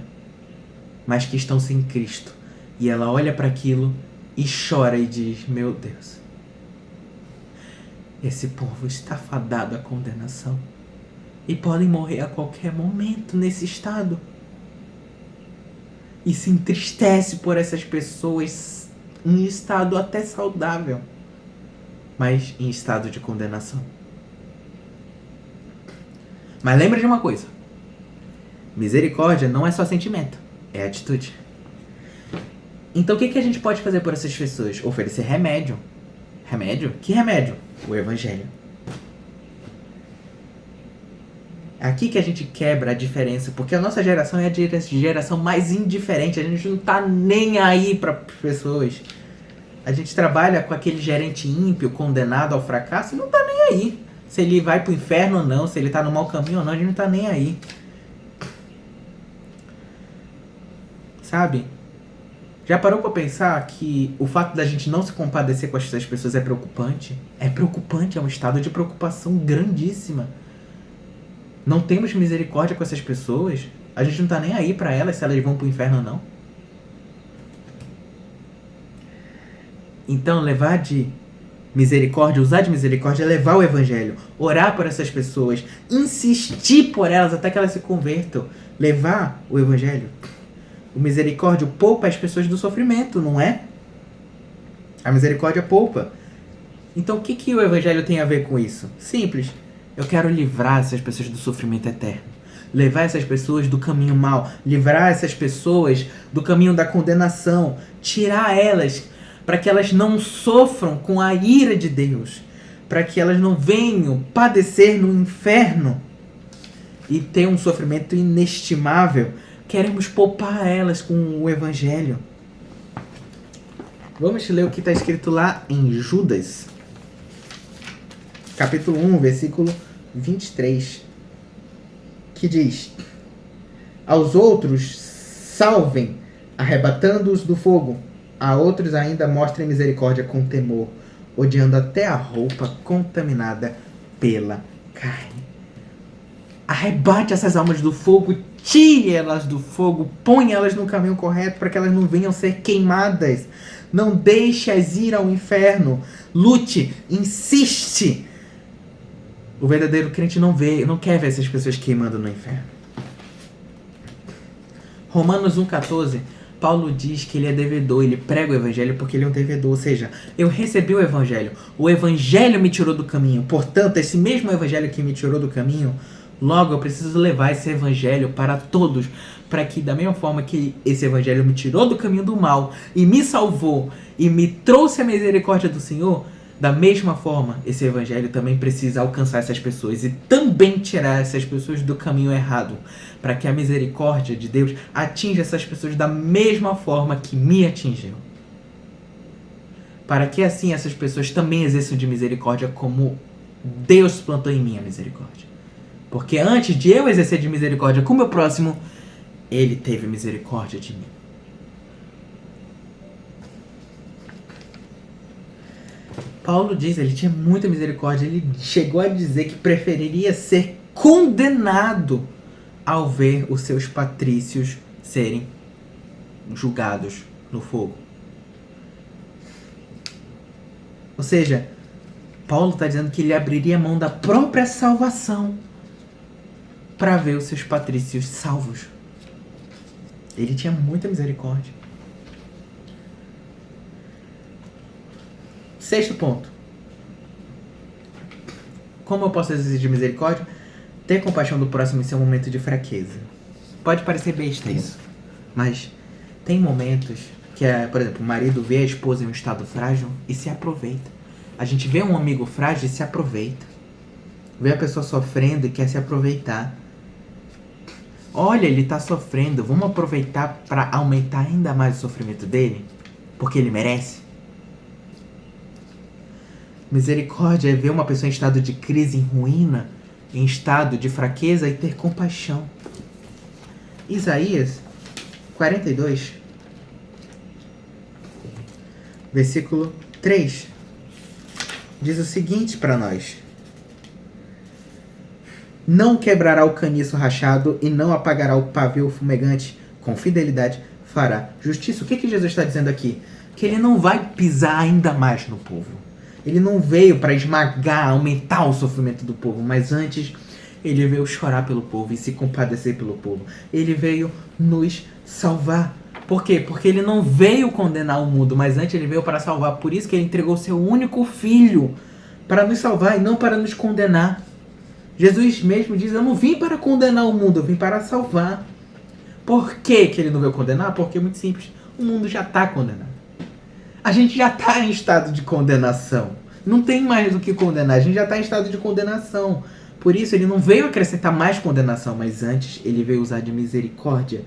mas que estão sem Cristo. E ela olha para aquilo e chora e diz: meu Deus, esse povo está fadado à condenação e podem morrer a qualquer momento nesse estado. E se entristece por essas pessoas em estado até saudável, mas em estado de condenação. Mas lembra de uma coisa: misericórdia não é só sentimento, é atitude. Então o que a gente pode fazer por essas pessoas? Oferecer remédio. Remédio? Que remédio? O evangelho. É aqui que a gente quebra a diferença, porque a nossa geração é a geração mais indiferente. A gente não tá nem aí para pessoas. A gente trabalha com aquele gerente ímpio, condenado ao fracasso, e não tá nem aí. Se ele vai pro inferno ou não, se ele tá no mau caminho ou não, a gente não tá nem aí. Sabe? Já parou pra pensar que o fato da gente não se compadecer com essas pessoas é preocupante? É preocupante, é um estado de preocupação grandíssima. Não temos misericórdia com essas pessoas. A gente não tá nem aí pra elas se elas vão pro inferno ou não. Então levar de misericórdia, usar de misericórdia é levar o evangelho, orar por essas pessoas, insistir por elas até que elas se convertam, levar o evangelho. O misericórdia poupa as pessoas do sofrimento, não é? A misericórdia poupa. Então o que o evangelho tem a ver com isso? Simples. Eu quero livrar essas pessoas do sofrimento eterno. Levar essas pessoas do caminho mau. Livrar essas pessoas do caminho da condenação. Tirar elas para que elas não sofram com a ira de Deus. Para que elas não venham padecer no inferno e ter um sofrimento inestimável. Queremos poupar elas com o evangelho. Vamos ler o que está escrito lá em Judas. Capítulo 1, versículo 23. Que diz: aos outros salvem, arrebatando-os do fogo. A outros ainda mostrem misericórdia com temor, odiando até a roupa contaminada pela carne. Arrebate essas almas do fogo, tire elas do fogo, põe elas no caminho correto para que elas não venham ser queimadas. Não deixe-as ir ao inferno. Lute, insiste. O verdadeiro crente não quer ver essas pessoas queimando no inferno. Romanos 1,14, Paulo diz que ele é devedor, ele prega o evangelho porque ele é um devedor, ou seja, eu recebi o evangelho me tirou do caminho, portanto, esse mesmo evangelho que me tirou do caminho, logo eu preciso levar esse evangelho para todos, para que da mesma forma que esse evangelho me tirou do caminho do mal e me salvou e me trouxe a misericórdia do Senhor, da mesma forma, esse evangelho também precisa alcançar essas pessoas e também tirar essas pessoas do caminho errado, para que a misericórdia de Deus atinja essas pessoas da mesma forma que me atingiu. Para que assim essas pessoas também exerçam de misericórdia como Deus plantou em mim a misericórdia. Porque antes de eu exercer de misericórdia com o meu próximo, Ele teve misericórdia de mim. Paulo diz, ele tinha muita misericórdia, ele chegou a dizer que preferiria ser condenado ao ver os seus patrícios serem julgados no fogo. Ou seja, Paulo está dizendo que ele abriria mão da própria salvação para ver os seus patrícios salvos. Ele tinha muita misericórdia. Sexto ponto. Como eu posso exigir misericórdia? Ter compaixão do próximo em seu momento de fraqueza. Pode parecer besta isso, mas tem momentos que, por exemplo, o marido vê a esposa em um estado frágil e se aproveita. A gente vê um amigo frágil e se aproveita. Vê a pessoa sofrendo e quer se aproveitar. Olha, ele está sofrendo, vamos aproveitar para aumentar ainda mais o sofrimento dele? Porque ele merece? Misericórdia é ver uma pessoa em estado de crise, em ruína, em estado de fraqueza e ter compaixão. Isaías 42, versículo 3, diz o seguinte para nós: não quebrará o caniço rachado e não apagará o pavio fumegante, com fidelidade fará justiça. O que Jesus está dizendo aqui? Que ele não vai pisar ainda mais no povo. Ele não veio para esmagar, aumentar o sofrimento do povo, mas antes ele veio chorar pelo povo e se compadecer pelo povo. Ele veio nos salvar. Por quê? Porque ele não veio condenar o mundo, mas antes ele veio para salvar. Por isso que ele entregou seu único filho para nos salvar e não para nos condenar. Jesus mesmo diz, eu não vim para condenar o mundo, eu vim para salvar. Por que ele não veio condenar? Porque é muito simples, o mundo já está condenado. A gente já está em estado de condenação. Não tem mais o que condenar. A gente já está em estado de condenação. Por isso, ele não veio acrescentar mais condenação, mas antes ele veio usar de misericórdia.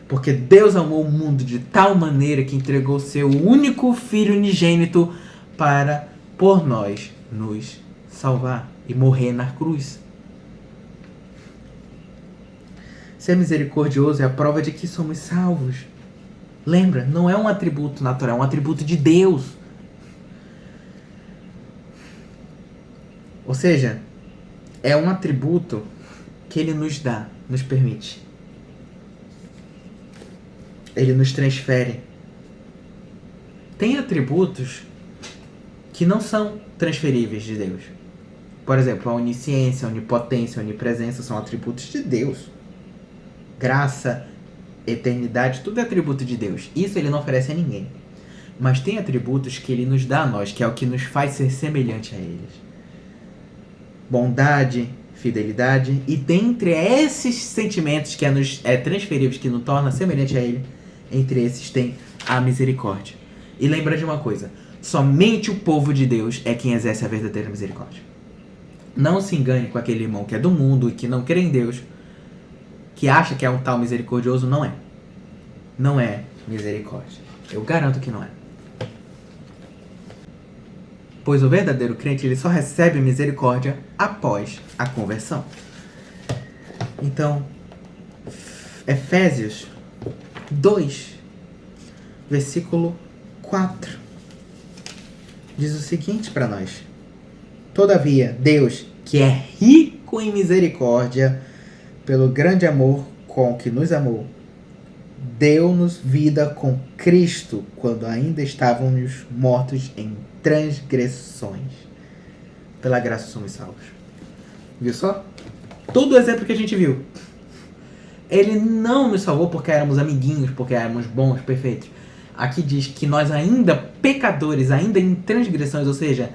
Porque Deus amou o mundo de tal maneira que entregou seu único Filho unigênito para, por nós, nos salvar e morrer na cruz. Ser misericordioso é a prova de que somos salvos. Lembra, não é um atributo natural, é um atributo de Deus. Ou seja, é um atributo que Ele nos dá, nos permite. Ele nos transfere. Tem atributos que não são transferíveis de Deus. Por exemplo, a onisciência, a onipotência, a onipresença são atributos de Deus. Graça, eternidade, tudo é atributo de Deus. Isso ele não oferece a ninguém. Mas tem atributos que ele nos dá a nós, que é o que nos faz ser semelhante a eles. Bondade, fidelidade, e dentre esses sentimentos que é transferíveis, que nos torna semelhante a ele, entre esses tem a misericórdia. E lembra de uma coisa, somente o povo de Deus é quem exerce a verdadeira misericórdia. Não se engane com aquele irmão que é do mundo e que não crê em Deus, que acha que é um tal misericordioso. Não é. Não é misericórdia. Eu garanto que não é. Pois o verdadeiro crente ele só recebe misericórdia após a conversão. Então, Efésios 2, versículo 4, diz o seguinte para nós: todavia, Deus, que é rico em misericórdia, pelo grande amor com que nos amou, deu-nos vida com Cristo, quando ainda estávamos mortos em transgressões. Pela graça somos salvos. Viu só? Todo o exemplo que a gente viu. Ele não nos salvou porque éramos amiguinhos, porque éramos bons, perfeitos. Aqui diz que nós ainda pecadores, ainda em transgressões, ou seja,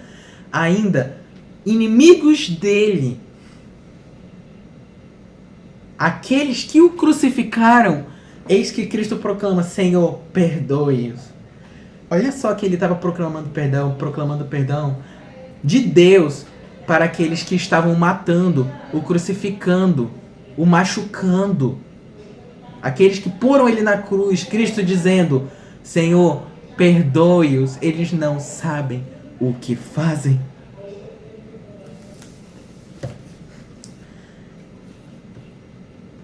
ainda inimigos dele, aqueles que o crucificaram, eis que Cristo proclama: Senhor, perdoe-os. Olha só que ele estava proclamando perdão de Deus para aqueles que estavam matando, o crucificando, o machucando. Aqueles que poram ele na cruz, Cristo dizendo: Senhor, perdoe-os, eles não sabem o que fazem.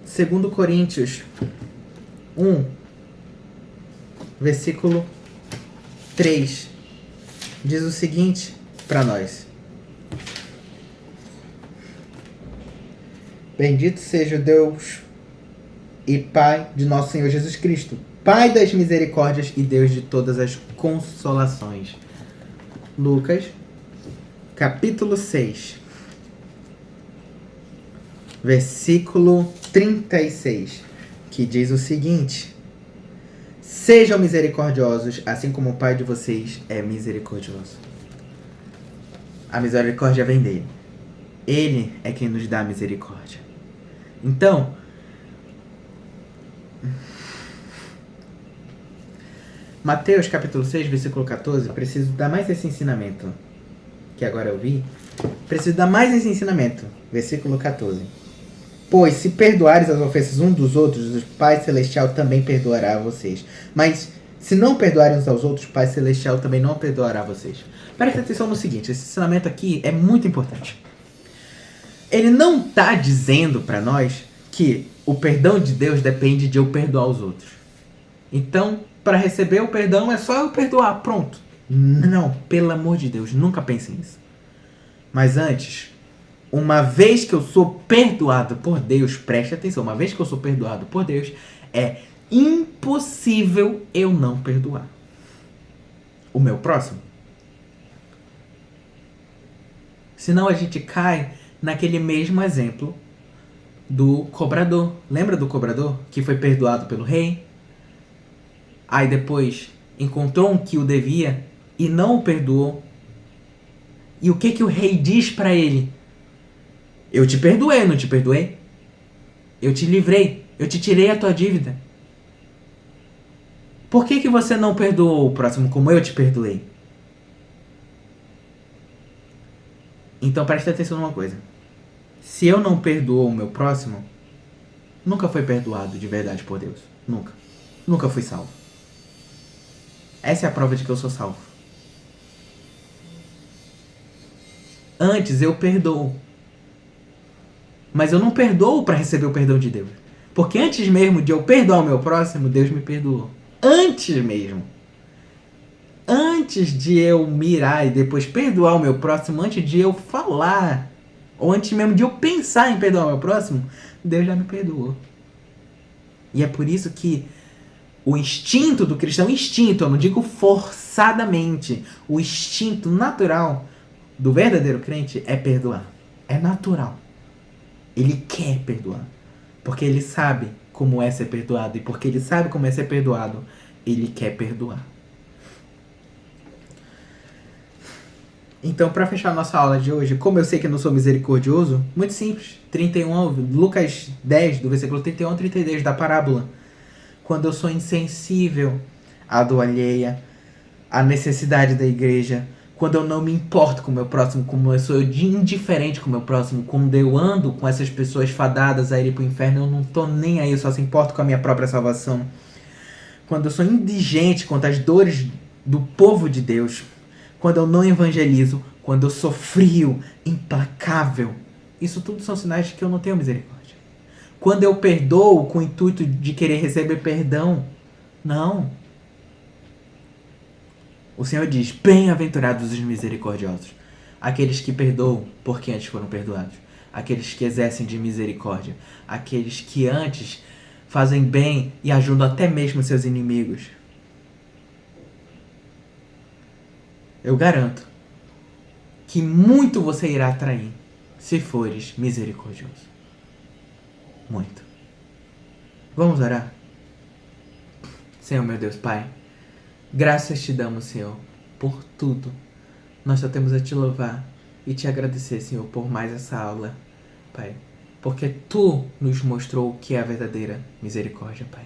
Segundo Coríntios 1, versículo 3, diz o seguinte para nós: bendito seja o Deus e Pai de nosso Senhor Jesus Cristo, Pai das misericórdias e Deus de todas as consolações. Lucas, capítulo 6, versículo 36, que diz o seguinte: sejam misericordiosos, assim como o Pai de vocês é misericordioso. A misericórdia vem dele. Ele é quem nos dá a misericórdia. Então, Mateus capítulo 6, versículo 14, preciso dar mais esse ensinamento, que agora eu vi. Preciso dar mais esse ensinamento. Versículo 14. Pois se perdoares as ofensas uns dos outros, o Pai Celestial também perdoará a vocês. Mas se não perdoarem uns aos outros, o Pai Celestial também não perdoará a vocês. Presta atenção no seguinte, esse ensinamento aqui é muito importante. Ele não está dizendo para nós que o perdão de Deus depende de eu perdoar os outros. Então, para receber o perdão é só eu perdoar, pronto. Não, pelo amor de Deus, nunca pense nisso. Mas antes, uma vez que eu sou perdoado por Deus, preste atenção, uma vez que eu sou perdoado por Deus, é impossível eu não perdoar o meu próximo. Senão a gente cai naquele mesmo exemplo do cobrador. Lembra do cobrador que foi perdoado pelo rei? Aí depois encontrou um que o devia e não o perdoou. E o que o rei diz para ele? Eu te perdoei, não te perdoei? Eu te livrei, eu te tirei a tua dívida. Por que você não perdoou o próximo como eu te perdoei? Então preste atenção numa coisa. Se eu não perdoo o meu próximo, nunca foi perdoado de verdade por Deus. Nunca. Nunca fui salvo. Essa é a prova de que eu sou salvo. Antes eu perdoo. Mas eu não perdoo para receber o perdão de Deus. Porque antes mesmo de eu perdoar o meu próximo, Deus me perdoou. Antes mesmo. Antes de eu mirar e depois perdoar o meu próximo, antes de eu falar, ou antes mesmo de eu pensar em perdoar o meu próximo, Deus já me perdoou. E é por isso que O instinto do cristão, instinto, eu não digo forçadamente, o instinto natural do verdadeiro crente é perdoar. É natural. Ele quer perdoar. Porque ele sabe como é ser perdoado. E porque ele sabe como é ser perdoado, ele quer perdoar. Então, para fechar a nossa aula de hoje, como eu sei que eu não sou misericordioso, muito simples. 31, Lucas 10, do versículo 31 ao 32 da parábola. Quando eu sou insensível à dor alheia, à necessidade da igreja, quando eu não me importo com o meu próximo, como eu sou indiferente com o meu próximo, quando eu ando com essas pessoas fadadas a ir pro inferno, eu não tô nem aí, eu só se importo com a minha própria salvação. Quando eu sou indigente contra as dores do povo de Deus, quando eu não evangelizo, quando eu sou frio, implacável, isso tudo são sinais de que eu não tenho misericórdia. Quando eu perdoo com o intuito de querer receber perdão, não. O Senhor diz, bem-aventurados os misericordiosos, aqueles que perdoam porque antes foram perdoados, aqueles que exercem de misericórdia, aqueles que antes fazem bem e ajudam até mesmo seus inimigos. Eu garanto que muito você irá atrair se fores misericordioso. Muito. Vamos orar? Senhor, meu Deus, Pai, graças te damos, Senhor, por tudo. Nós só temos a te louvar e te agradecer, Senhor, por mais essa aula, Pai. Porque Tu nos mostrou o que é a verdadeira misericórdia, Pai.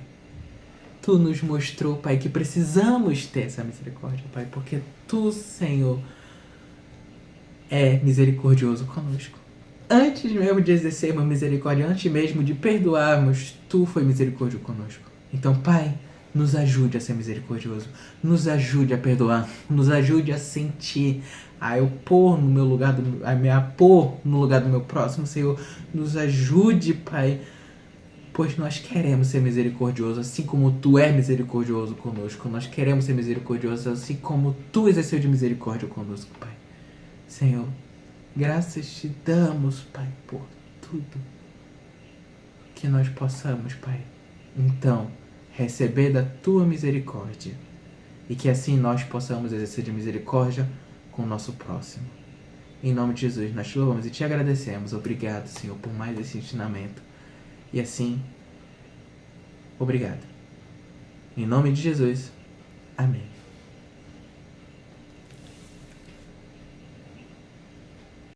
Tu nos mostrou, Pai, que precisamos ter essa misericórdia, Pai. Porque Tu, Senhor, é misericordioso conosco. Antes mesmo de exercermos misericórdia, antes mesmo de perdoarmos, Tu foi misericórdia conosco. Então, Pai, nos ajude a ser misericordioso, nos ajude a perdoar, nos ajude a sentir, a eu pôr no meu lugar, a me pôr no lugar do meu próximo, Senhor, nos ajude, Pai, pois nós queremos ser misericordiosos, assim como Tu és misericordioso conosco, nós queremos ser misericordiosos, assim como Tu exerceu de misericórdia conosco, Pai. Senhor, graças te damos, Pai, por tudo que nós possamos, Pai, então, receber da Tua misericórdia e que assim nós possamos exercer de misericórdia com o nosso próximo. Em nome de Jesus, nós te louvamos e te agradecemos. Obrigado, Senhor, por mais esse ensinamento. E assim, obrigado. Em nome de Jesus, amém.